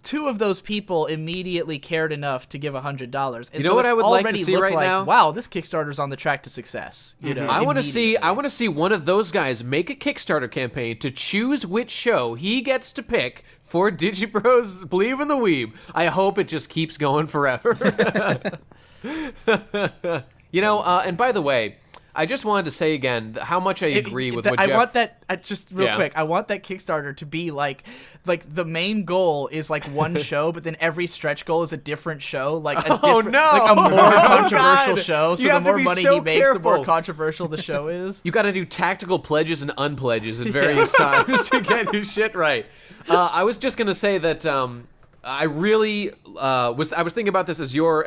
2 of those people immediately cared enough to give $100. And you know what I would like to see right now? Wow, this Kickstarter's on the track to success. You know, I want to see one of those guys make a Kickstarter campaign to choose which show he gets to pick for Digibro's Believe in the Weeb. I hope it just keeps going forever. You know, and by the way, I just wanted to say again how much I agree with what Jeff... I want that, just real quick, I want that Kickstarter to be like the main goal is like one show, but then every stretch goal is a different show, like a more controversial show, so the more money he makes, the more controversial the show is. You got to do tactical pledges and unpledges at various times to get your shit right. I was just going to say that I really was thinking about this as your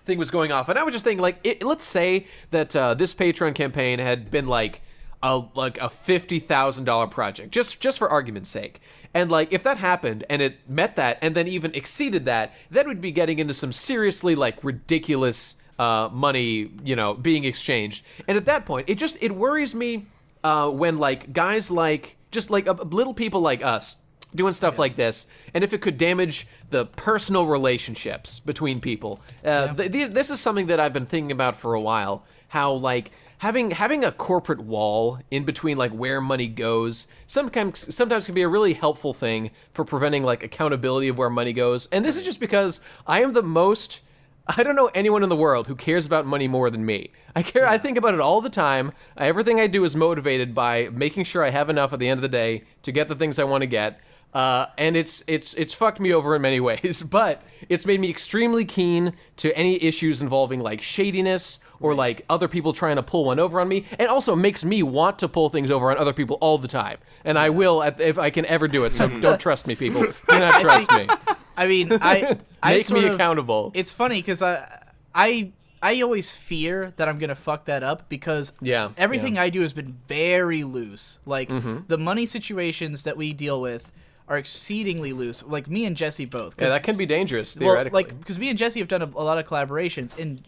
thing was going off, and I was just thinking, like, let's say that this Patreon campaign had been like a $50,000 project, just for argument's sake, and like if that happened and it met that and then even exceeded that, then we'd be getting into some seriously like ridiculous money, you know, being exchanged. And at that point, it worries me when like guys like just like little people like us doing stuff like this, and if it could damage the personal relationships between people. This is something that I've been thinking about for a while, how like having a corporate wall in between like where money goes sometimes can be a really helpful thing for preventing like accountability of where money goes. And this is just because I don't know anyone in the world who cares about money more than me. I think about it all the time. Everything I do is motivated by making sure I have enough at the end of the day to get the things I want to get. And it's fucked me over in many ways, but it's made me extremely keen to any issues involving like shadiness or like other people trying to pull one over on me, and also makes me want to pull things over on other people all the time. And I will if I can ever do it. So don't trust me, people. Do not trust me. I mean, I make me accountable. It's funny because I always fear that I'm gonna fuck that up because everything I do has been very loose. Like the money situations that we deal with are exceedingly loose. Like me and Jesse both. Yeah, that can be dangerous theoretically. Well, like because me and Jesse have done a lot of collaborations, and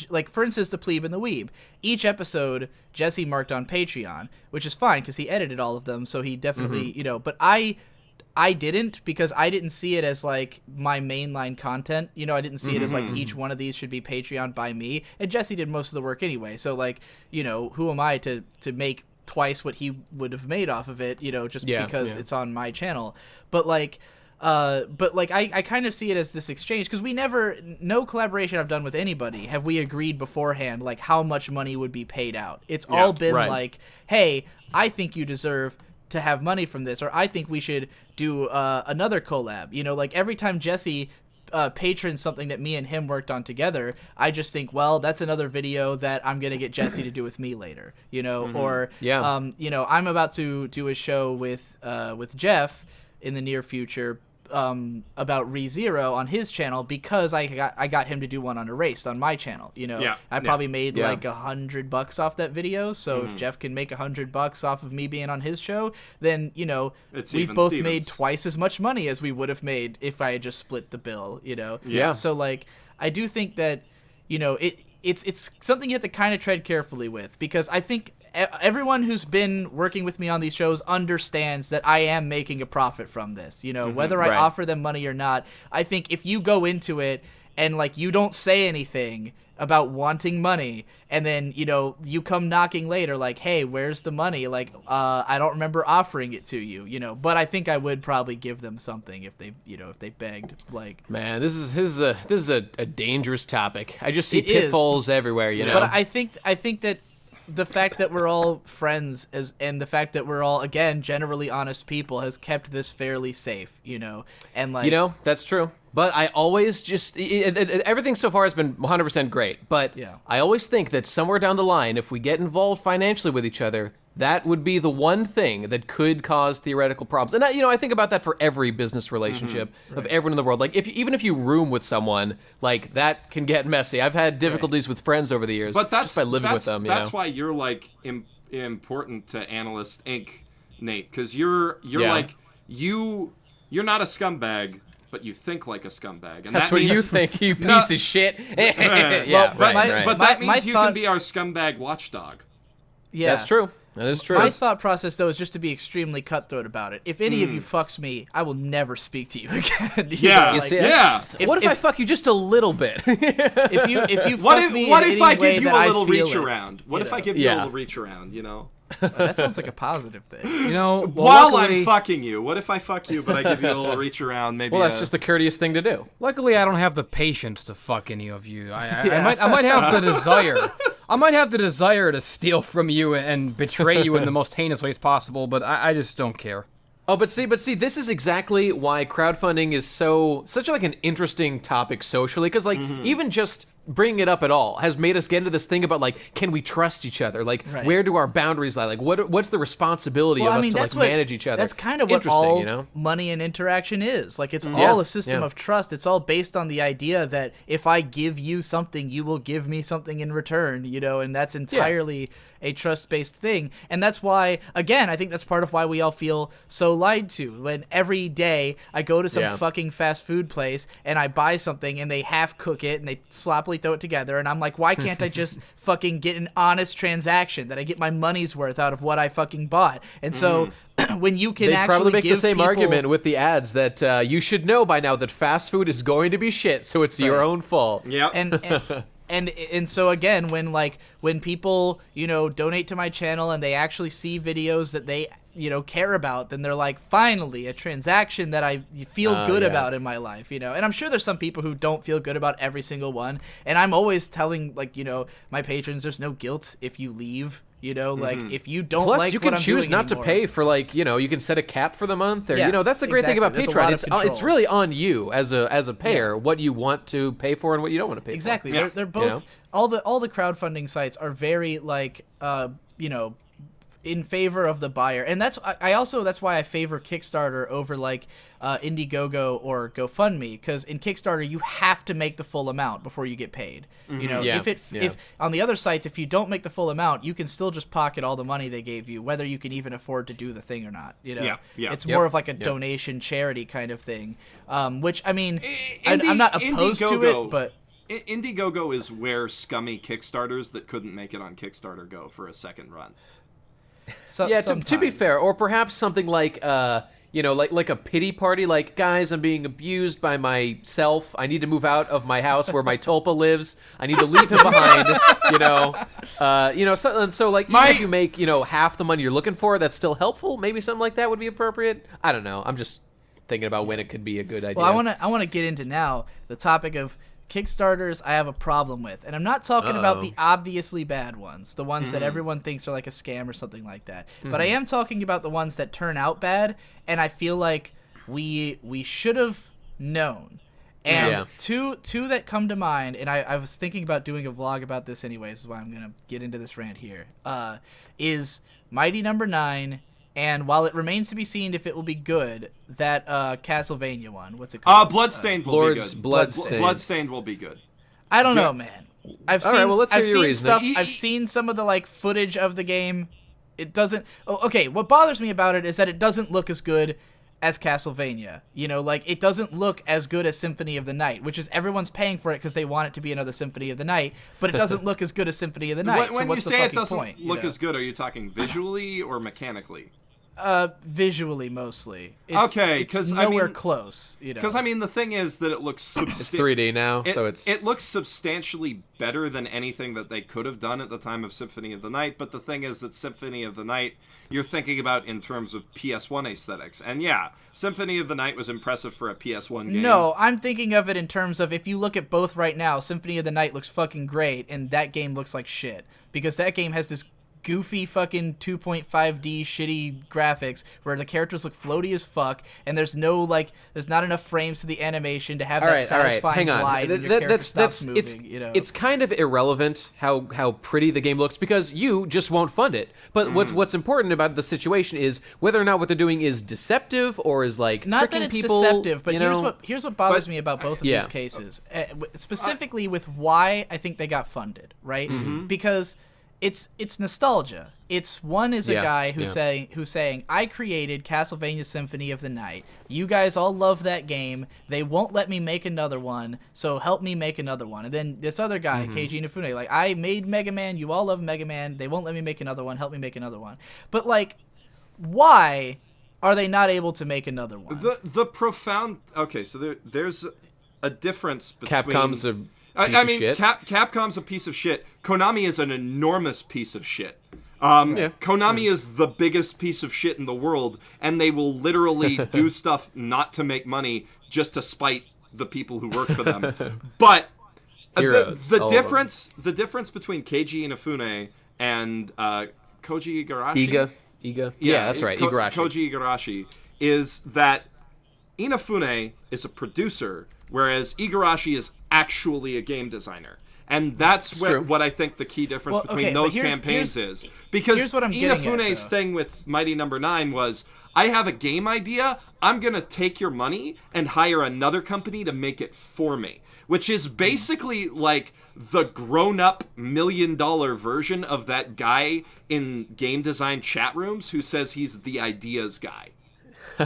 like for instance, the Plebe and the Weeb. Each episode, Jesse marked on Patreon, which is fine because he edited all of them, so he definitely you know. But I didn't, because I didn't see it as like my mainline content. You know, I didn't see it as like each one of these should be Patreon by me. And Jesse did most of the work anyway. So like, you know, who am I to make twice what he would have made off of it, you know, just because it's on my channel. But I kind of see it as this exchange, because no collaboration I've done with anybody have we agreed beforehand like how much money would be paid out. It's all been like, hey, I think you deserve to have money from this, or I think we should do another collab. You know, like every time Jesse patrons something that me and him worked on together, I just think, well, that's another video that I'm gonna get Jesse to do with me later, you know. Or you know, I'm about to do a show with Jeff in the near future about ReZero on his channel, because I got him to do one on Erased on my channel, you know. I probably made like $100 off that video, so if Jeff can make $100 off of me being on his show, then, you know, we've both made twice as much money as we would have made if I had just split the bill, you know. So like, I do think that, you know, it's something you have to kind of tread carefully with, because I think everyone who's been working with me on these shows understands that I am making a profit from this, you know, whether I offer them money or not. I think if you go into it and like you don't say anything about wanting money, and then you come knocking later like, hey, where's the money? Like, I don't remember offering it to you, but I think I would probably give them something if they if they begged. Like, man, this is a dangerous topic. I just see pitfalls everywhere, But I think that the fact that we're all friends and the fact that we're all, again, generally honest people has kept this fairly safe, and like, that's true. But I always just everything so far has been 100% great. But I always think that somewhere down the line, if we get involved financially with each other, that would be the one thing that could cause theoretical problems. And I think about that for every business relationship of everyone in the world. Like even if you room with someone, like that can get messy. I've had difficulties with friends over the years, but just by living with them. That's why you're like important to Analyst Inc., Nate, because you're like you're not a scumbag. But you think like a scumbag, and that's what you think, you piece of shit. But that means you can be our scumbag watchdog. Yeah, that's true. That is true. My thought process, though, is just to be extremely cutthroat about it. If any of you fucks me, I will never speak to you again. What if I fuck you just a little bit? if you fuck me what in if any I way give you that a little I feel reach it, around? What if I give you a little reach around? That sounds like a positive thing. While luckily, I'm fucking you, what if I fuck you, but I give you a little reach around? Maybe. Well, that's just the courteous thing to do. Luckily, I don't have the patience to fuck any of you. I might have the desire. I might have the desire to steal from you and betray you in the most heinous ways possible, but I just don't care. Oh, but see, this is exactly why crowdfunding is such like an interesting topic socially, because like even just bringing it up at all has made us get into this thing about like, can we trust each other? Like, where do our boundaries lie? Like, what's the responsibility of us to like manage each other? That's kind of what all money and interaction is. Like, it's all a system of trust. It's all based on the idea that if I give you something, you will give me something in return. And that's entirely a trust-based thing. And that's why, again, I think that's part of why we all feel so lied to. When every day I go to some fucking fast food place and I buy something and they half cook it and they sloppily throw it together, and I'm like, why can't I just fucking get an honest transaction that I get my money's worth out of what I fucking bought? And so when you can actually probably make give the same people... argument with the ads that you should know by now that fast food is going to be shit, so it's your own fault. Yeah. And so again, when people donate to my channel and they actually see videos that they care about, then they're like, finally a transaction that I feel good about in my life, and I'm sure there's some people who don't feel good about every single one, and I'm always telling my patrons, there's no guilt if you leave. Like if you don't Plus, like you can what I'm choose doing not anymore. to pay for you can set a cap for the month, or that's the great thing about There's Patreon. It's really on you as a payer what you want to pay for and what you don't want to pay for. Exactly. They're both all the crowdfunding sites are very in favor of the buyer, and that's why I favor Kickstarter over like Indiegogo or GoFundMe, because in Kickstarter you have to make the full amount before you get paid. If on the other sites, if you don't make the full amount, you can still just pocket all the money they gave you, whether you can even afford to do the thing or not. It's more of like a donation charity kind of thing, which I mean, I'm not opposed to it, but Indiegogo is where scummy Kickstarters that couldn't make it on Kickstarter go for a second run. To be fair, or perhaps something like like a pity party, like, guys, I'm being abused by myself. I need to move out of my house where my tulpa lives. I need to leave him behind. So like, even if you make half the money you're looking for, that's still helpful. Maybe something like that would be appropriate. I don't know. I'm just thinking about when it could be a good idea. Well, I want to get into now the topic of Kickstarters. I have a problem with, and I'm not talking about the obviously bad ones, the ones that everyone thinks are like a scam or something like that, but I am talking about the ones that turn out bad, and I feel like we should have known. And two that come to mind, and I was thinking about doing a vlog about this anyways, is why I'm gonna get into this rant here, is Mighty Number 9. And while it remains to be seen if it will be good, that Castlevania one, what's it called? Bloodstained will be good. Bloodstained will be good. I don't know, man. I've seen stuff. I've seen some of the footage of the game. It doesn't. Okay, what bothers me about it is that it doesn't look as good as Castlevania. It doesn't look as good as Symphony of the Night, which is everyone's paying for it because they want it to be another Symphony of the Night, but it doesn't look as good as Symphony of the Night. When so what's you say the it doesn't point, look as good, are you talking visually or mechanically? Visually mostly. Okay, it's 'cause, nowhere close. You know, Because I mean, the thing is that it looks It's 3D now, so it's it looks substantially better than anything that they could have done at the time of Symphony of the Night. But the thing is that Symphony of the Night, you're thinking about in terms of PS1 aesthetics, and yeah, Symphony of the Night was impressive for a PS1 game. No, I'm thinking of it in terms of if you look at both right now, Symphony of the Night looks fucking great, and that game looks like shit because that game has this goofy fucking 2.5D shitty graphics where the characters look floaty as fuck, and there's not enough frames to the animation to have that satisfying glide and your character stops moving. You know? It's kind of irrelevant how pretty the game looks because you just won't fund it. But what's important about the situation is whether or not what they're doing is deceptive or is like not tricking that it's people. deceptive, but here's what bothers me about both of these cases, specifically with why I think they got funded, right? Because it's nostalgia. It's one is a guy who's saying I created Castlevania Symphony of the Night. You guys all love that game. They won't let me make another one, so help me make another one. And then this other guy, Keiji Inafune, like I made Mega Man. You all love Mega Man. They won't let me make another one. Help me make another one. But like, why are they not able to make another one? The profound. Okay, so there's a difference between Capcom's a shit. Capcom's a piece of shit. Konami is an enormous piece of shit. Konami is the biggest piece of shit in the world, and they will literally do stuff not to make money, just to spite the people who work for them. But the difference between Keiji Inafune and Koji Igarashi. Iga. Yeah, that's right. Igarashi. Koji Igarashi is that Inafune is a producer, whereas Igarashi is actually a game designer. And that's what I think the key difference between those campaigns is. Because here's what I'm Inafune's thing with Mighty Number 9 was, I have a game idea, I'm going to take your money and hire another company to make it for me. Which is basically like the grown-up $1 million version of that guy in game design chat rooms who says he's the ideas guy.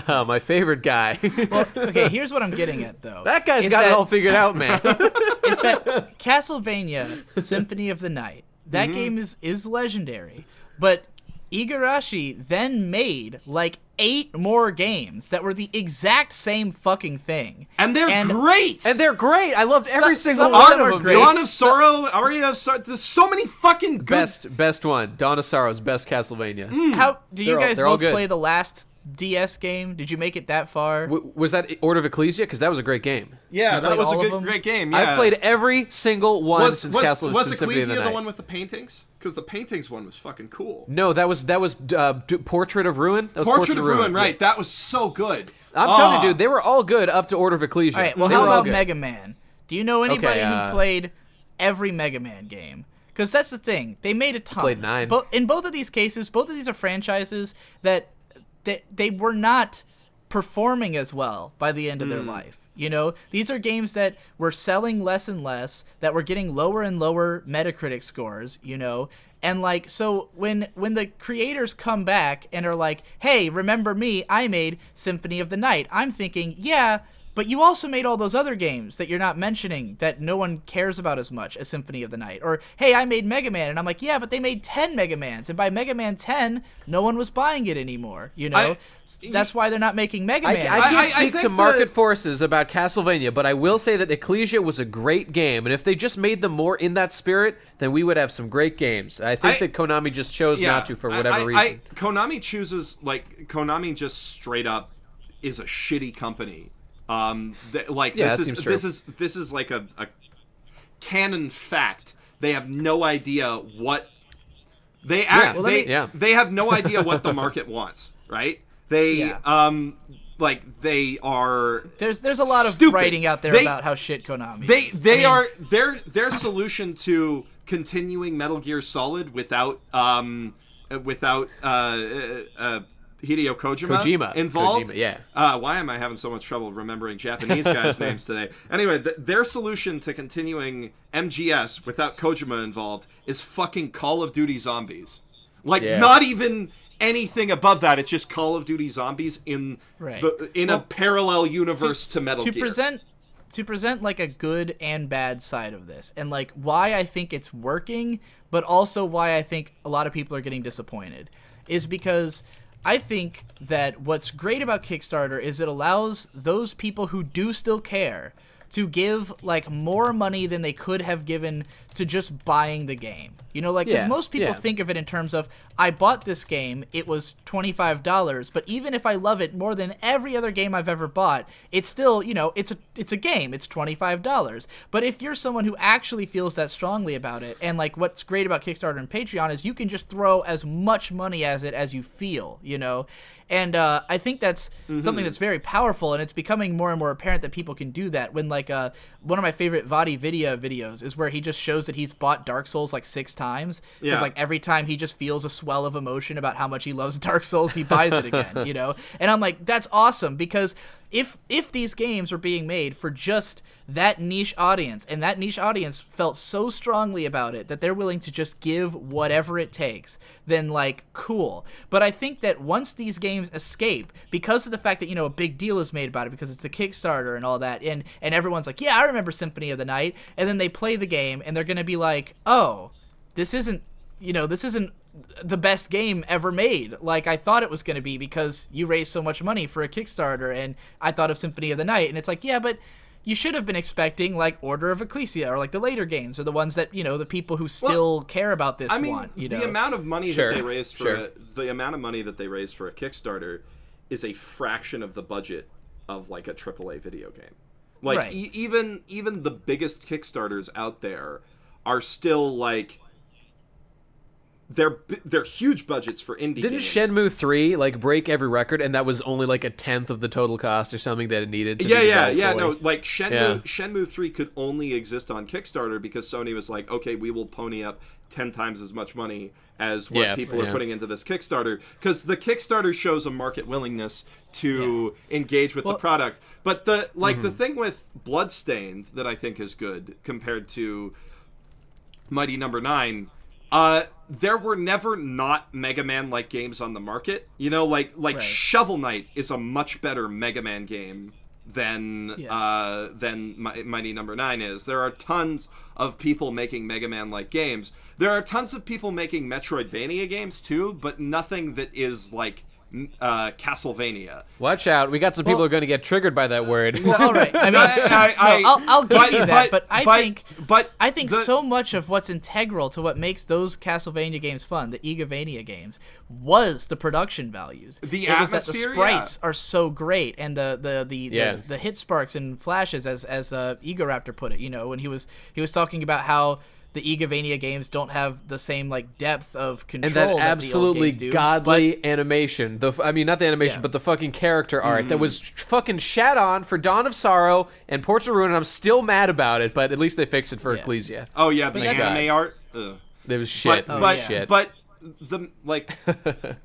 My favorite guy. Well, okay, here's what I'm getting at, though. That guy's got it all figured out, man. It's that Castlevania Symphony of the Night, that game is legendary. But Igarashi then made, like, 8 more games that were the exact same fucking thing. And they're great! And they're great! I loved every single one one of them. Dawn of Sorrow, Aria of Sorrow, there's so many fucking good... Best one. Dawn of Sorrow's best Castlevania. How do you guys both play the last DS game? Did you make it that far? Was that Order of Ecclesia? Because that was a great game. Yeah, that was a great game. Yeah. I've played every single one since Castlevania Symphony of the Night. Was Ecclesia the one with the paintings? Because the paintings one was fucking cool. No, that was Portrait of Ruin. That was Portrait of Ruin, right? That was so good. I'm telling you, dude, they were all good up to Order of Ecclesia. All right, well, how about Mega Man? Do you know anybody who played every Mega Man game? Because that's the thing, they made a ton. Played 9. But in both of these cases, both of these are franchises that they were not performing as well by the end of their life. You know, these are games that were selling less and less, that were getting lower and lower Metacritic scores, you know. And like, so when the creators come back and are like, hey, remember me, I made Symphony of the Night, I'm thinking, yeah, but you also made all those other games that you're not mentioning that no one cares about as much as Symphony of the Night. Or, hey, I made Mega Man. And I'm like, yeah, but they made 10 Mega Mans. And by Mega Man 10, no one was buying it anymore. You know? That's why they're not making Mega Man. I can't speak to market forces about Castlevania, but I will say that Ecclesia was a great game. And if they just made them more in that spirit, then we would have some great games. I think that Konami just chose not to for whatever reason. Konami chooses, like, Konami just straight up is a shitty company. This is like a canon fact. They have no idea what they have no idea what the market wants, right? They they are there's a lot of stupid. Writing out there about how shit Konami is. Their solution to continuing Metal Gear Solid without Hideo Kojima involved. Why am I having so much trouble remembering Japanese guys' names today? Anyway, their solution to continuing MGS without Kojima involved is fucking Call of Duty Zombies. Not even anything above that. It's just Call of Duty Zombies in a parallel universe to Metal Gear. To present like a good and bad side of this, and like why I think it's working, but also why I think a lot of people are getting disappointed, is because I think that what's great about Kickstarter is it allows those people who do still care to give like more money than they could have given to just buying the game. You know, like, because most people think of it in terms of, I bought this game, it was $25, but even if I love it more than every other game I've ever bought, it's still, you know, it's a game, it's $25. But if you're someone who actually feels that strongly about it, and like what's great about Kickstarter and Patreon is you can just throw as much money as it as you feel, you know? And I think that's something that's very powerful, and it's becoming more and more apparent that people can do that. When like one of my favorite VaatiVidya videos is where he just shows that he's bought Dark Souls like 6 times. Because like every time he just feels a swell of emotion about how much he loves Dark Souls, he buys it again, you know? And I'm like, that's awesome, because if these games were being made for just that niche audience, and that niche audience felt so strongly about it that they're willing to just give whatever it takes, then like, cool. But I think that once these games escape, because of the fact that, you know, a big deal is made about it because it's a Kickstarter and all that, and everyone's like, yeah, I remember Symphony of the Night, and then they play the game and they're gonna be like, oh, this isn't the best game ever made like I thought it was going to be, because you raised so much money for a Kickstarter and I thought of Symphony of the Night. And it's like, yeah, but you should have been expecting like Order of Ecclesia or like the later games, or the ones that, you know, the people who still care about this want, you know? The amount of money that they raised for the amount of money that they raised for a Kickstarter is a fraction of the budget of like a AAA video game. Like even the biggest Kickstarters out there are still like, they're huge budgets for indie Didn't games. Shenmue 3 like break every record, and that was only like a tenth of the total cost or something that it needed to be no, like Shenmue 3 could only exist on Kickstarter because Sony was like, okay, we will pony up 10 times as much money as what people are putting into this Kickstarter, because the Kickstarter shows a market willingness to engage with the product. But the the thing with Bloodstained that I think is good compared to Mighty Number 9, there were never not Mega Man-like games on the market. You know, like Shovel Knight is a much better Mega Man game than Mighty Number 9 is. There are tons of people making Mega Man-like games. There are tons of people making Metroidvania games too, but nothing that is like Castlevania. Watch out! We got some people who are going to get triggered by that word. Well, all right. I mean, I'll give you that, but I think so much of what's integral to what makes those Castlevania games fun, the Igavania games, was the production values. The atmosphere, was that the sprites are so great, and the hit sparks and flashes, as Egoraptor put it. You know, when he was talking about how the Igavania games don't have the same like depth of control and that absolutely the old games do, godly animation. I mean, not the animation, but the fucking character art that was fucking shat on for Dawn of Sorrow and Ports of Ruin, and I'm still mad about it. But at least they fixed it for Ecclesia. Oh yeah, the anime art. There was shit. But the like.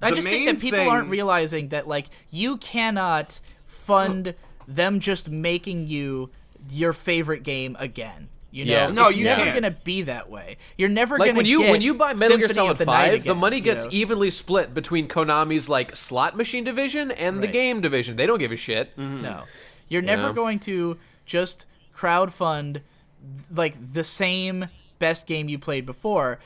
I just think that people aren't realizing that like you cannot fund them just making you your favorite game again. You know, no, it's never gonna be that way. You're never like gonna when you buy Metal Gear Solid 5, again, the money gets evenly split between Konami's like slot machine division and the game division. They don't give a shit. No, you're never going to just crowdfund like the same best game you played before,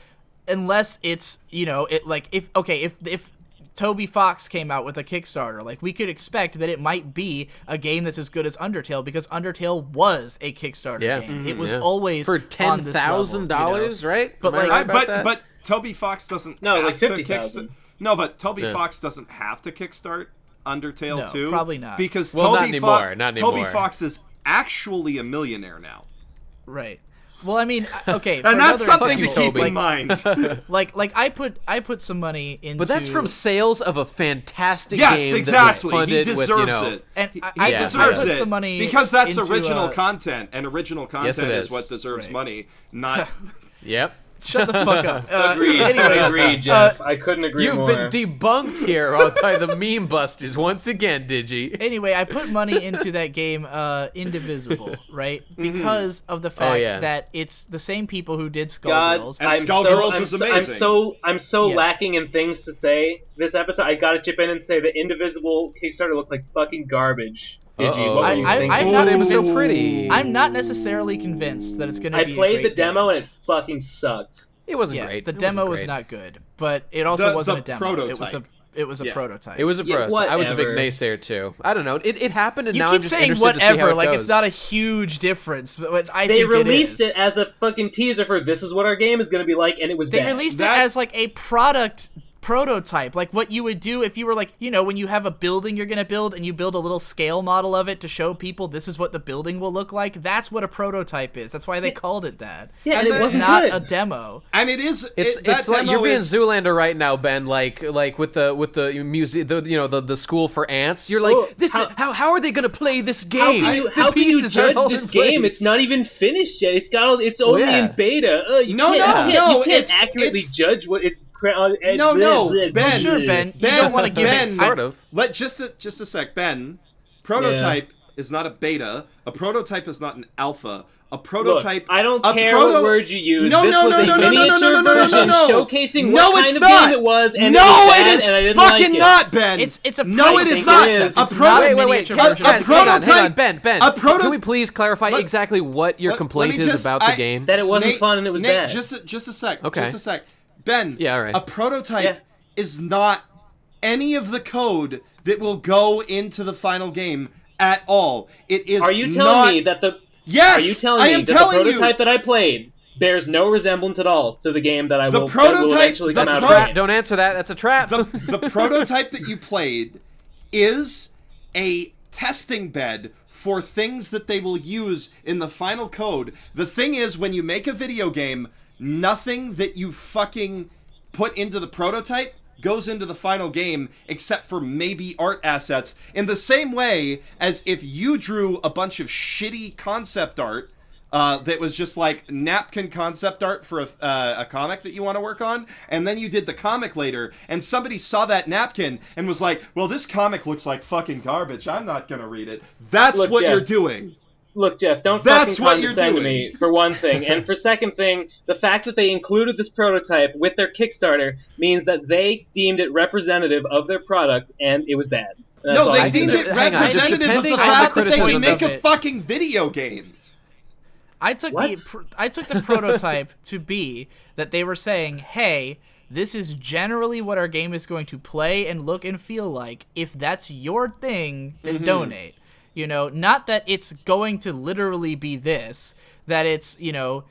unless it's, you know, it like if Toby Fox came out with a Kickstarter, like we could expect that it might be a game that's as good as Undertale, because Undertale was a Kickstarter game. It was always for $10,000, right? But but Toby Fox doesn't like 50,000. No, but Toby Fox doesn't have to kickstart Undertale too. Probably not. Because not anymore. Toby Fox is actually a millionaire now. Right. Well, I mean, okay, and that's something to keep in mind. like I put some money into, but that's from sales of a fantastic game. Yes, exactly. That was he deserves it. And he deserves put it some money because that's into, original content, and original content is what deserves money. Not. Yep. Shut the fuck up. Agreed, Jeff. I couldn't agree more. You've been debunked here by the meme busters once again, Digi. Anyway, I put money into that game, Indivisible, right? Because of the fact that it's the same people who did Skullgirls. And Skullgirls is amazing. I'm so lacking in things to say this episode. I gotta chip in and say the Indivisible Kickstarter looked like fucking garbage. Digi, what were you thinking? It was so pretty. I'm not necessarily convinced that it's going to be. I played the demo game. and it fucking sucked. It wasn't great. The demo was not good, but it also wasn't a demo. Prototype. It was a Yeah. prototype. It was a Yeah, prototype. I was a big whatever. naysayer too. I don't know. It happened, and You now keep I'm just saying interested to see how whatever, it like goes. it's not a huge difference. But I They think released it is. it as a fucking teaser for this is what our game is going to be like, and it was They bad. released That- it as like a product prototype, like what you would do if you were like, when you have a building you're gonna build and you build a little scale model of it to show people this is what the building will look like. That's what a prototype is. That's why they called it that. Yeah, and And it that's It's wasn't not good. a demo. And it is. It's that like demo you're being is- Zoolander right now, Ben. Like with the museum, the school for ants. You're like, Well, this. How are they gonna play this How game? can you, The how can you pieces are judge all this in game? place. It's not even finished yet. It's only yeah. in beta. You No, can't, no, you can't it's- accurately it's- judge what it's. No, Ben. Sure, Ben. You Ben, don't want to give Ben, it. sort of. Let just a sec, Ben. Prototype is not a beta. A prototype is not an alpha. A Look, prototype. I don't a care proto- what word you use. No, this no, was no, a no, no, no, miniature no, no, no, no, version no. showcasing No, what kind it's of not. game it was, and No, it was it bad, is and I didn't fucking like it. not, Ben. It's a no, it pricing is not. It is. It's A not a Wait, miniature guys, version. guys, of the game. hang on, Ben. a proto- Can we please clarify Let- exactly what your let complaint me is just- about the game? That it wasn't Nate, fun and it was Nate, bad. Just a sec. Okay. Just a sec. Ben. Yeah, all right. A prototype Yeah. is not any of the code that will go into the final game at all. It is. Are you not... telling me that the? Yes. Are you telling I me am that the telling prototype you. that I played bears no resemblance at all to the game that I The will, that prototype- will eventually the come out? pro- of? Don't answer that. That's a trap. The prototype that you played is a testing bed for things that they will use in the final code. The thing is, when you make a video game, nothing that you fucking put into the prototype goes into the final game except for maybe art assets, in the same way as if you drew a bunch of shitty concept art that was just like napkin concept art for a comic that you want to work on, and then you did the comic later, and somebody saw that napkin and was like, well, this comic looks like fucking garbage, I'm not gonna read it. That's Look, what Jeff. you're doing. Look, Jeff, don't That's fucking what you're condescend to doing. me, for one thing. And for second thing, the fact that they included this prototype with their Kickstarter means that they deemed it representative of their product, and it was bad. That's No, all they I deemed can it say. hang on, representative of depending the on the fact that they criticism make of a it. fucking video game. I took What? I took the prototype to be that they were saying, hey, this is generally what our game is going to play and look and feel like. If that's your thing, then donate. Not that it's going to literally be this, that it's,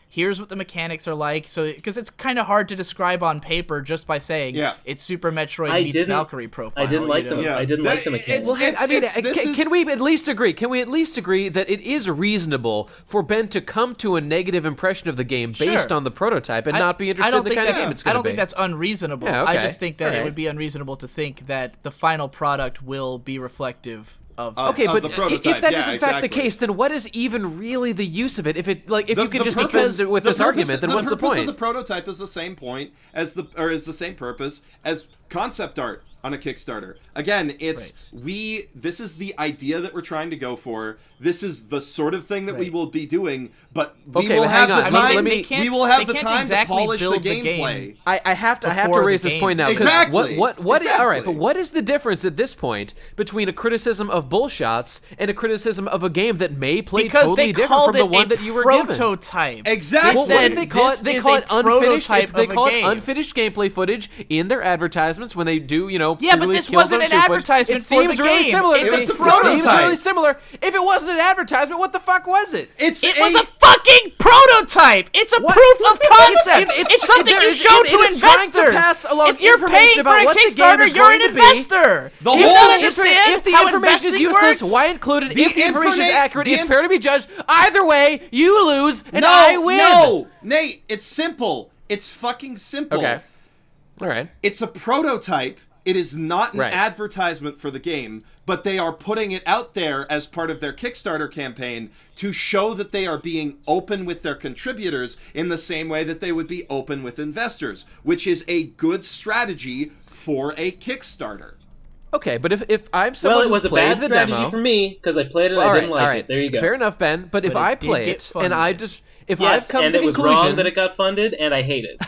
here's what the mechanics are like. So, because it's kind of hard to describe on paper just by saying it's Super Metroid I meets didn't- Valkyrie profile. I didn't like them. Yeah. I didn't like the mechanics. Well, I mean, this is- can we at least agree? Can we at least agree that it is reasonable for Ben to come to a negative impression of the game based Sure. on the prototype and not be I interested don't in the think kind of that's- game it's I going to don't be? think that's unreasonable. Yeah, I okay. just think that Alright. it would be unreasonable to think that the final product will be reflective of. Okay, of but the prototype. if that is Yeah, in fact the exactly. case, then what is even really the use of it? If it like if you can just purpose- defend it with the this purpose- argument, then what's the purpose point? of the prototype is the same point as is the same purpose as concept art on a Kickstarter. Again, it's this is the idea that we're trying to go for. This is the sort of thing that we Right. will be doing, but we Okay, will but have hang the on. time. Let me- They can't- we will have they the can't time to exactly polish the build the game. gameplay. I have to before raise the this game. point now. 'Cause Exactly. What? All right, Exactly. but what is the difference at this point between a criticism of bullshots and a criticism of a game that may play because totally they different called from the it one a that you were given? prototype. Exactly. Well, what if they call this it? They is call a it unfinished. prototype If they of a call it game. unfinished gameplay footage in their advertisements when they do, Yeah, but pre-release this wasn't Killzone an 2 footage, advertisement it for seems the really game. similar. It's to a me. It seems prototype. really similar. If it wasn't an advertisement, what the fuck was it? It's It was a fucking prototype. It's a What? proof of concept. It's- It's something there you is- show it to is trying to investors. pass along If you're information paying for about a what the game Kickstarter, is you're going an to be. investor. The You whole- don't If understand the how information is investing useless, works? why include it? The If the information is informa- accurate, the it's in- fair to be judged. Either way, you lose and no, I win. No, Nate, it's simple. It's fucking simple. Okay. All right. It's a prototype. It is not an Right. advertisement for the game, but they are putting it out there as part of their Kickstarter campaign to show that they are being open with their contributors in the same way that they would be open with investors, which is a good strategy for a Kickstarter. Okay, but if I'm someone Well, it who was a played bad the strategy demo, for me because I played it and all I right, didn't all like right, it. There you go. fair enough, Ben. But if But it I did play get it and funded. I just if Yes, I've come and to it the was conclusion wrong that it got funded, and I hate it.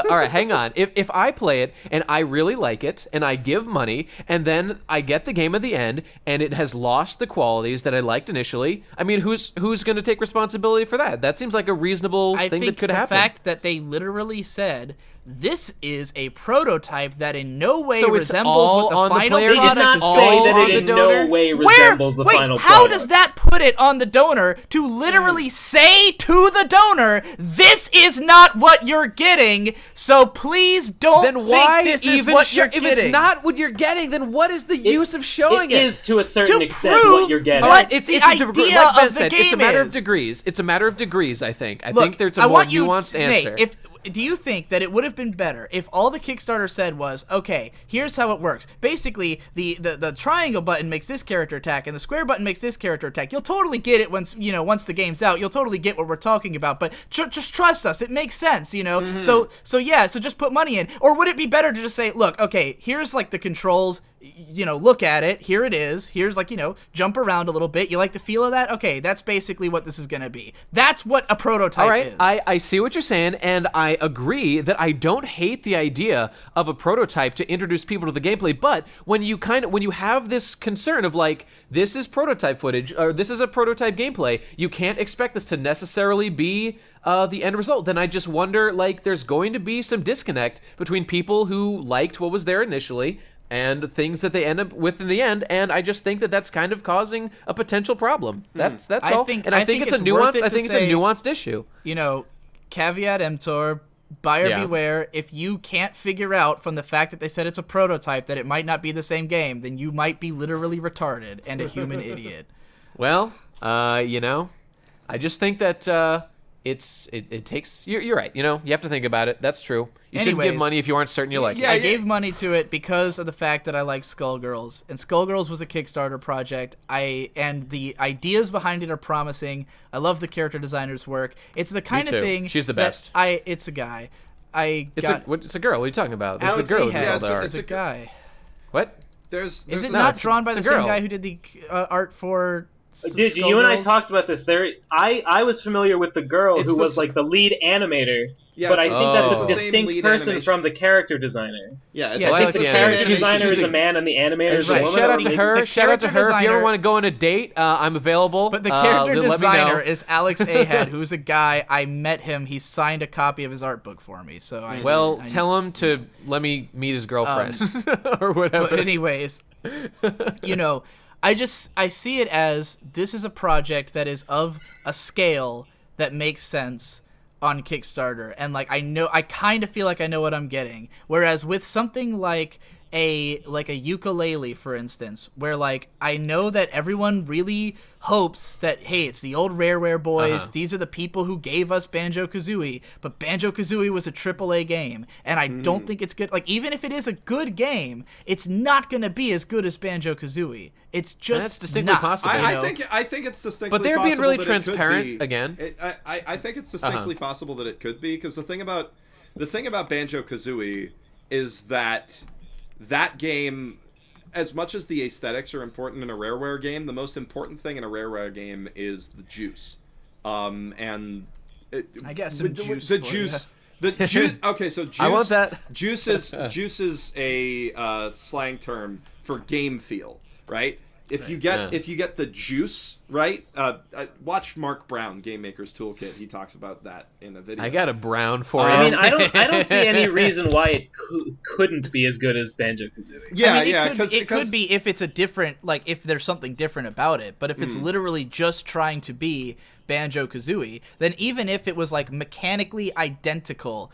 all right, hang on. If I play it and I really like it and I give money and then I get the game at the end and it has lost the qualities that I liked initially, I mean, who's going to take responsibility for that? That seems like a reasonable I thing think that could the happen. fact that they literally said this is a prototype that in no way So it's resembles all what the on the final player? They did product not is all say going that to on it the in donor? no way Where? resembles the Wait, final how product. does that put it on the donor to literally say to the donor, this is not what you're getting, so please don't Then why think this even is what share? you're If getting. it's not what you're getting, then what is the use of showing it? It is to a certain To extent prove what you're getting. All right, what it's the like Ben idea of the said, it's a game matter of is. degrees. It's a matter of degrees, I think. I Look, think there's a I more want you, nuanced Nate, answer. Do you think that it would have been better if all the Kickstarter said was, okay, here's how it works. Basically, the triangle button makes this character attack, and the square button makes this character attack. You'll totally get it once the game's out. You'll totally get what we're talking about. But just trust us. It makes sense, Mm-hmm. So just put money in. Or would it be better to just say, look, okay, here's like the controls. Look at it. Here it is. Here's jump around a little bit. You like the feel of that? Okay, that's basically what this is going to be. That's what a prototype All right, is. I see what you're saying, and I agree that I don't hate the idea of a prototype to introduce people to the gameplay. But when you have this concern of like, this is prototype footage or this is a prototype gameplay, you can't expect this to necessarily be the end result. Then I just wonder, like, there's going to be some disconnect between people who liked what was there initially and things that they end up with in the end, and I just think that that's kind of causing a potential problem. That's I all. think- And I I think think it's a it's worth nuance. it I to think it's a say- nuanced issue. Caveat emptor, buyer Yeah. beware. If you can't figure out from the fact that they said it's a prototype that it might not be the same game, then you might be literally retarded and a human idiot. Well, I just think that it takes. You're right. You have to think about it. That's true. You shouldn't give Anyways, money if you aren't certain you like I it. gave money to it because of the fact that I like Skullgirls, and Skullgirls was a Kickstarter project. And the ideas behind it are promising. I love the character designer's work. It's the kind too. of thing. She's the that best. It's a guy. It's It's a girl. What are you talking about? This is Alex the girl who Ahad. does all the art. It's a guy. What? There's Is it no, not it's- drawn by it's the a same girl. guy who did the art for Did you and I Skullgirls? talked about this? I was familiar with the girl It's who the was s- like the lead animator, Yeah, but I it's- think it's that's the a same distinct lead person animation. from the character designer. Yeah, Yeah, Well, I I like think the the character animator. designer She's is a- a man and the animator is a Right. woman. Shout I out to think- her. the Shout out to character her. If you ever designer- want to go on a date, I'm available. But the character let me know. designer is Alex Ahad, who's a guy. I met him. He signed a copy of his art book for me. So Well, I tell him to let me meet his girlfriend or whatever. But anyways, I see it as this is a project that is of a scale that makes sense on Kickstarter, and like I kind of feel like I know what I'm getting. Whereas with something like a ukulele, for instance, where like I know that everyone really hopes that, hey, it's the old Rareware boys. These are the people who gave us Banjo-Kazooie, but Banjo-Kazooie was a AAA game, and I don't think it's good. Like, even if it is a good game, it's not going to be as good as Banjo-Kazooie. It's just That's distinctly not, possible. you know? I think it's distinctly. But they're being possible really that it could transparent be. again. I think it's distinctly possible that it could be, because the thing about Banjo-Kazooie is that game, as much as the aesthetics are important in a Rareware game, the most important thing in a Rareware game is the juice. And I got some juice The for juice. The juice. Okay, so juice. I want that. Juice is a slang term for game feel, right? If you get the juice right, watch Mark Brown, Game Maker's Toolkit. He talks about that in a video. I got a brown for you. I mean, I don't see any reason why it couldn't be as good as Banjo-Kazooie. Yeah, I mean, yeah, it could be if it's a different, like if there's something different about it. But if it's literally just trying to be Banjo-Kazooie, then even if it was like mechanically identical,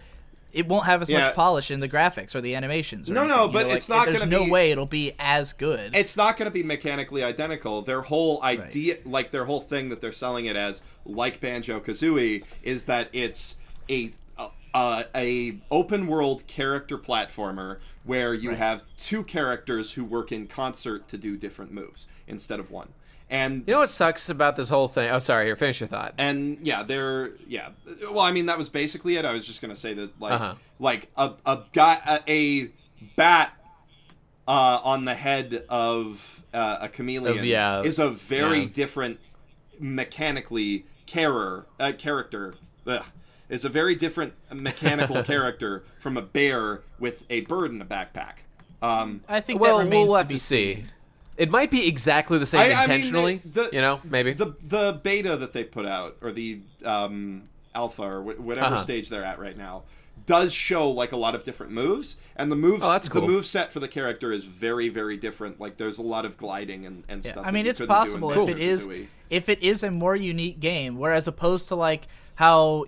it won't have as much polish in the graphics or the animations. Or anything, but it's not there's going to be. no way it'll be as good. It's not going to be mechanically identical. Their whole idea, like their whole thing that they're selling it as, like Banjo-Kazooie, is that it's a open world character platformer where you have two characters who work in concert to do different moves instead of one. And you know what sucks about this whole thing? Oh, sorry. Here, finish your thought. And well, I mean, that was basically it. I was just gonna say that like a bat on the head of a chameleon is a very different mechanically character. Is a very different mechanical character from a bear with a bird in a backpack. I think that remains we'll to have be to see. seen. It might be exactly the same intentionally. I mean, maybe. The beta that they put out, or the alpha, or whatever stage they're at right now, does show like a lot of different moves, and the moves that's cool. the move set for the character is very, very different. Like there's a lot of gliding and stuff. I mean, that you it's couldn't do possible in if it is a more unique game, whereas opposed to like how,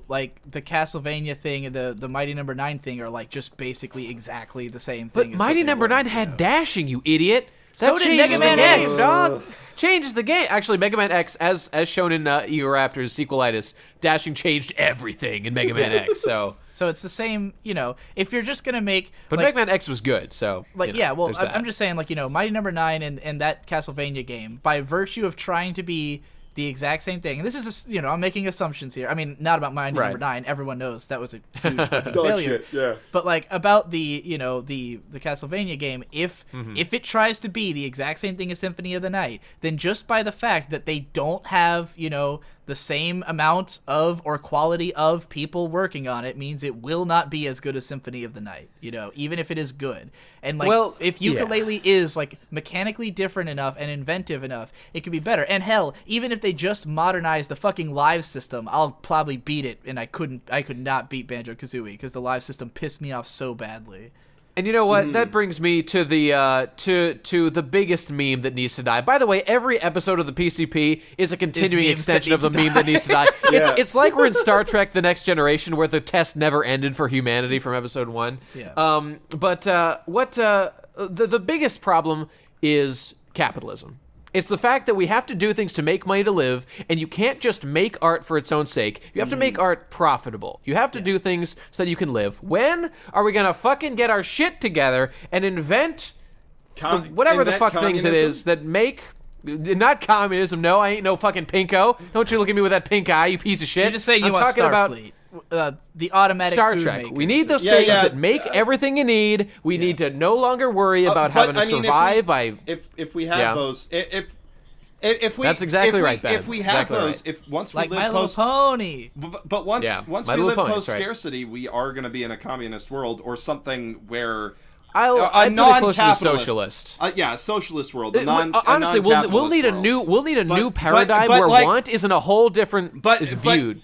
like the Castlevania thing and the Mighty Number 9 thing are like just basically exactly the same thing. But Mighty Number 9 had dashing, you idiot. So did Mega Man X, dog. Changes the game. Actually, Mega Man X, as shown in Eoraptor's Sequelitis, dashing changed everything in Mega Man X. So it's the same. If you're just gonna make, but Mega Man X was good. So I'm just saying, like, Mighty Number 9 and that Castlevania game, by virtue of trying to be the exact same thing, and this is I'm making assumptions here. I mean, not about Mighty Number 9. Everyone knows that was a huge fucking failure. Shit, yeah. But like about the the Castlevania game, if it tries to be the exact same thing as Symphony of the Night, then just by the fact that they don't have the same amount of or quality of people working on it means it will not be as good as Symphony of the Night, even if it is good. And like, if Yooka-Laylee is like mechanically different enough and inventive enough, it could be better. And hell, even if they just modernize the fucking live system, I'll probably beat it. And I could not beat Banjo-Kazooie because the live system pissed me off so badly. And you know what? That brings me to the to the biggest meme that needs to die. By the way, every episode of the PCP is a continuing extension of the meme that needs to die. It's like we're in Star Trek: The Next Generation, where the test never ended for humanity from episode 1. Yeah. The biggest problem is capitalism. It's the fact that we have to do things to make money to live, and you can't just make art for its own sake. You have to make art profitable. You have to do things so that you can live. When are we gonna fucking get our shit together and invent whatever the fuck things it is that make... Not communism, no, I ain't no fucking pinko. Don't you look at me with that pink eye, you piece of shit. You're just saying you want Starfleet. The automatic Star food Trek. makers. We need those things that make everything you need. We need to no longer worry about having to survive by... If we have those... If we, that's exactly right, Ben. If we have those, if once we like live My Little Pony, but once we live post scarcity, we are going to be in a communist world or something where a non-capitalist, socialist. A socialist world. Honestly, we'll need a new paradigm where want isn't a whole different is viewed.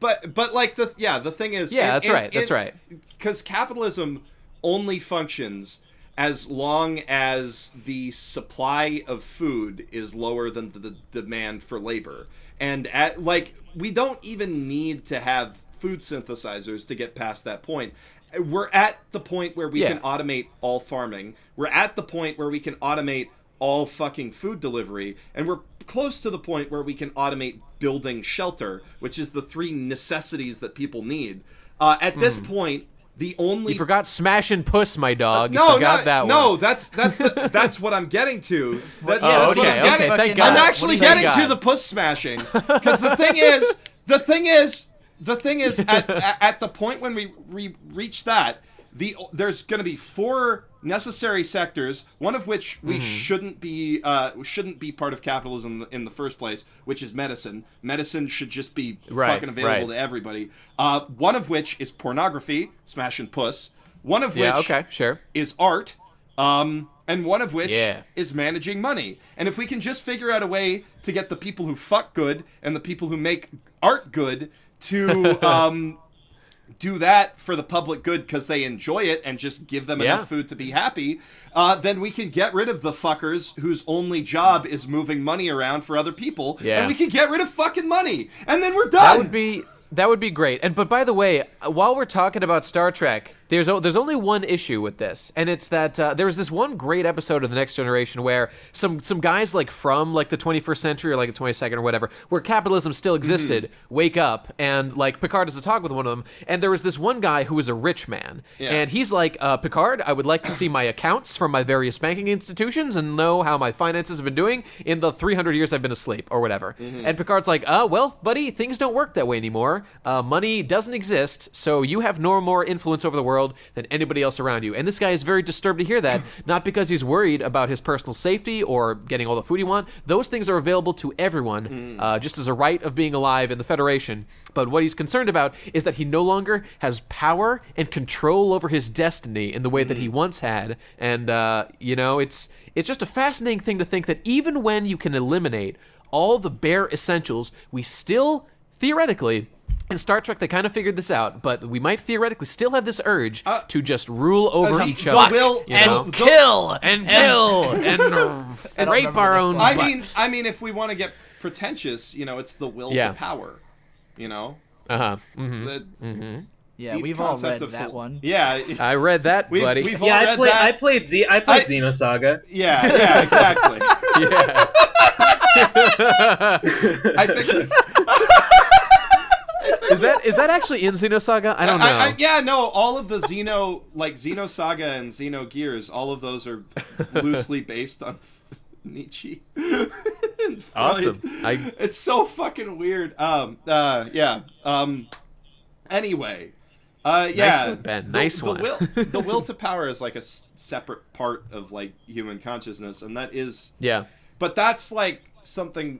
But like the thing is that's right. Because capitalism only functions as long as the supply of food is lower than the demand for labor. And we don't even need to have food synthesizers to get past that point. We're at the point where we can automate all farming. We're at the point where we can automate all fucking food delivery. And we're close to the point where we can automate building shelter, which is the 3 necessities that people need. At this point, the only... You forgot Smash and Puss, my dog. You forgot that one. No, that's what I'm getting to. That's what I'm getting. Thank God. I'm actually getting to the puss smashing. Because the thing is, at the point when we reach that, there's going to be 4 necessary sectors, one of which we shouldn't be part of capitalism in the first place, which is medicine. Medicine should just be fucking available to everybody. One of which is pornography, Smash and Puss. One of which is art. And one of which is managing money. And if we can just figure out a way to get the people who fuck good and the people who make art good to do that for the public good because they enjoy it and just give them enough food to be happy, then we can get rid of the fuckers whose only job is moving money around for other people, and we can get rid of fucking money, and then we're done. That would be great. But by the way, while we're talking about Star Trek, there's only one issue with this, and it's that there was this one great episode of The Next Generation where some guys from the 21st century or the 22nd or whatever, where capitalism still existed, wake up, and Picard has to talk with one of them, and there was this one guy who was a rich man, and he's like, Picard, I would like to see my accounts from my various banking institutions and know how my finances have been doing in the 300 years I've been asleep or whatever. And Picard's like, well, buddy, things don't work that way anymore. Money doesn't exist, so you have no more influence over the world than anybody else around you. And this guy is very disturbed to hear that, not because he's worried about his personal safety or getting all the food he wants. Those things are available to everyone, just as a right of being alive in the Federation. But what he's concerned about is that he no longer has power and control over his destiny in the way that he once had. And, it's just a fascinating thing to think that even when you can eliminate all the bare essentials, we still, theoretically, In Star Trek, they kind of figured this out, but we might theoretically still have this urge to just rule over each other, Kill and rape our own butts. I mean, if we want to get pretentious, it's the will to power. Yeah, we've all read that one. Yeah, I read that, buddy. Yeah, I played Xenosaga. Yeah, exactly. Yeah. I think. Is that actually in Xenosaga? I don't know. No, all of the Xenosaga and Xenogears, all of those are loosely based on Nietzsche. Awesome. It's so fucking weird. Anyway. Nice one, Ben. Nice one. The will to power is like a separate part of like human consciousness, and that is. Yeah. But that's like something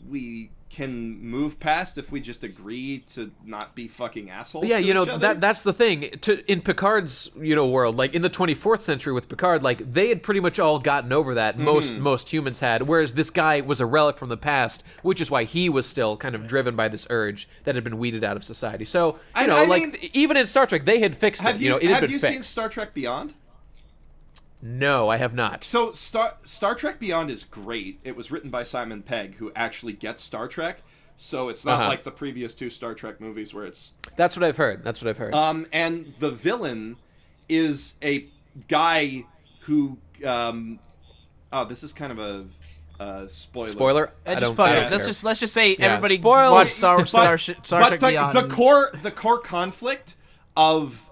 we can move past if we just agree to not be fucking assholes. Yeah, to each other. that's the thing. In Picard's world, like in the 24th century with Picard, like they had pretty much all gotten over that. Most humans had, whereas this guy was a relic from the past, which is why he was still kind of driven by this urge that had been weeded out of society. So even in Star Trek, they had fixed it. It had been fixed. Have you seen Star Trek Beyond? No, I have not. So Star Trek Beyond is great. It was written by Simon Pegg, who actually gets Star Trek. So it's not like the previous two Star Trek movies where it's... That's what I've heard. And the villain is a guy who... this is kind of a spoiler. Spoiler? Just fuck it. Let's just say everybody watch Star Trek Beyond. The core conflict of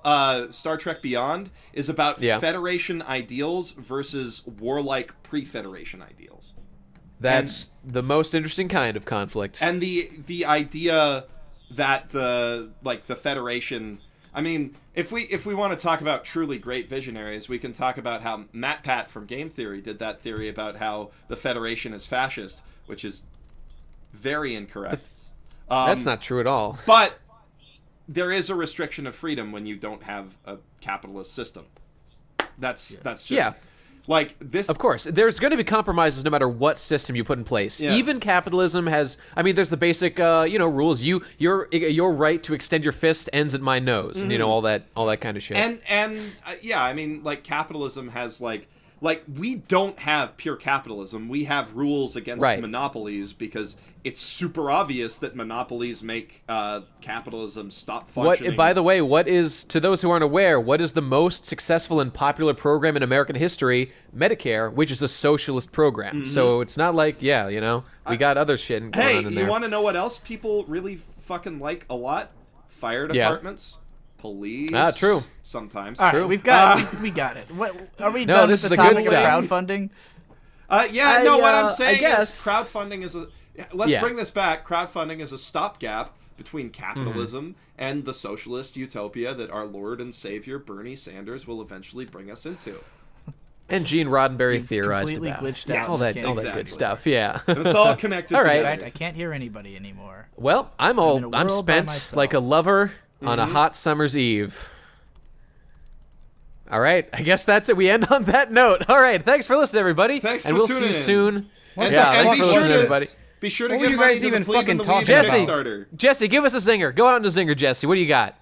Star Trek Beyond is about Federation ideals versus warlike pre-Federation ideals. That's the most interesting kind of conflict. And the idea that the Federation, I mean, if we want to talk about truly great visionaries, we can talk about how Matt Pat from Game Theory did that theory about how the Federation is fascist, which is very incorrect. That's not true at all. But there is a restriction of freedom when you don't have a capitalist system. That's just like this. Of course, there's going to be compromises no matter what system you put in place. Yeah. Even capitalism has. I mean, there's the basic, rules. Your right to extend your fist ends at my nose, and all that kind of shit. And I mean, like capitalism has like we don't have pure capitalism. We have rules against monopolies because it's super obvious that monopolies make capitalism stop functioning. By the way, what is, to those who aren't aware, what is the most successful and popular program in American history? Medicare, which is a socialist program. So it's not like, we got other shit going on in there. Hey, you want to know what else people really fucking like a lot? Fire departments. Police. True. Sometimes. All right, we got it. What are we done with the topic of crowdfunding? What I'm saying is crowdfunding is a... Let's bring this back. Crowdfunding is a stopgap between capitalism and the socialist utopia that our Lord and Savior Bernie Sanders will eventually bring us into. And Gene Roddenberry theorized completely about. Glitched out. All that good stuff, yeah. It's all connected all right. together. In fact, I can't hear anybody anymore. Well, I'm spent like a lover on a hot summer's eve. All right, I guess that's it. We end on that note. All right, thanks for listening, everybody. Thanks and for we'll tuning see you in. soon. And thanks for listening, everybody. Be sure to What give were you money guys to even the Plebe and fucking the talking Weeb about? Kickstarter. Jesse, give us a zinger. Go out on a zinger, Jesse. What do you got?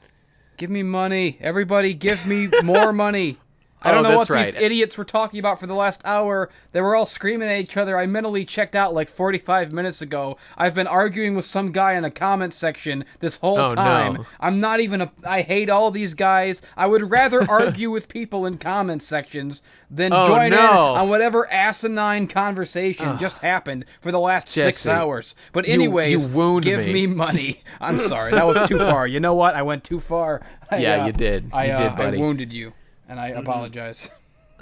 Give me money. Everybody give me more money. I don't know what these idiots were talking about for the last hour. They were all screaming at each other. I mentally checked out like 45 minutes ago. I've been arguing with some guy in the comments section this whole time. No. I'm not even I hate all these guys. I would rather argue with people in comment sections than join in on whatever asinine conversation just happened for the last Jesse, 6 hours. But anyways, you wound give me money. I'm sorry. That was too far. You know what? I went too far. You did. You did, buddy. I wounded you. And I apologize.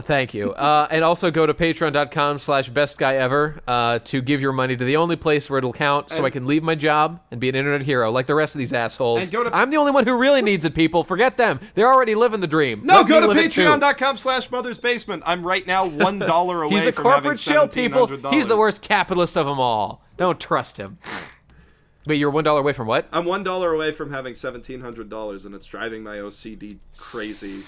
Thank you. And also go to patreon.com/bestguyever to give your money to the only place where it'll count so I can leave my job and be an internet hero like the rest of these assholes. I'm the only one who really needs it, people. Forget them. They're already living the dream. No, go to patreon.com/mothersbasement. I'm right now $1 away He's a from corporate shill, having people. $1,700. He's the worst capitalist of them all. Don't trust him. But you're $1 away from what? I'm $1 away from having $1,700, and it's driving my OCD crazy.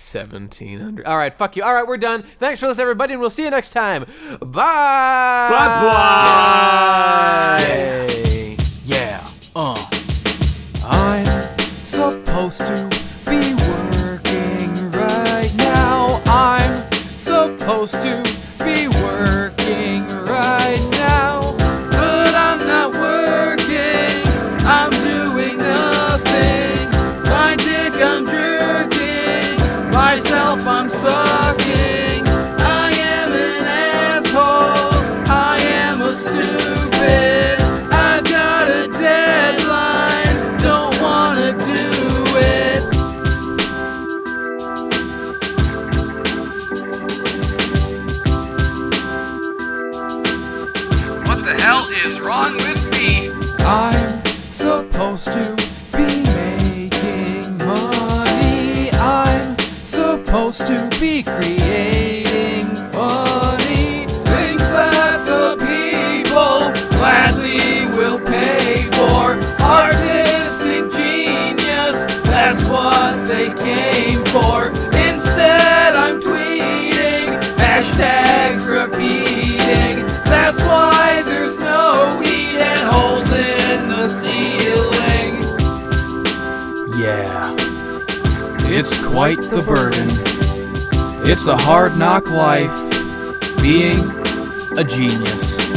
1,700. All right, fuck you. All right, we're done. Thanks for listening, everybody, and we'll see you next time. Bye. Bye-bye. Yeah. be working right now, but I'm not working. I'm doing nothing. My dick I'm jerking. Myself I'm sucking. I am an asshole. I am a stupid. I've got a deadline. Don't wanna do it. What the hell is wrong with me? I'm supposed to be making money. I'm supposed to be creating funny things that the people gladly will pay for. Artistic genius, that's what they came for. Instead I'm tweeting, hashtag repeating. That's why there's no heat and holes in the ceiling. Yeah, it's quite the burden. It's a hard knock life, being a genius.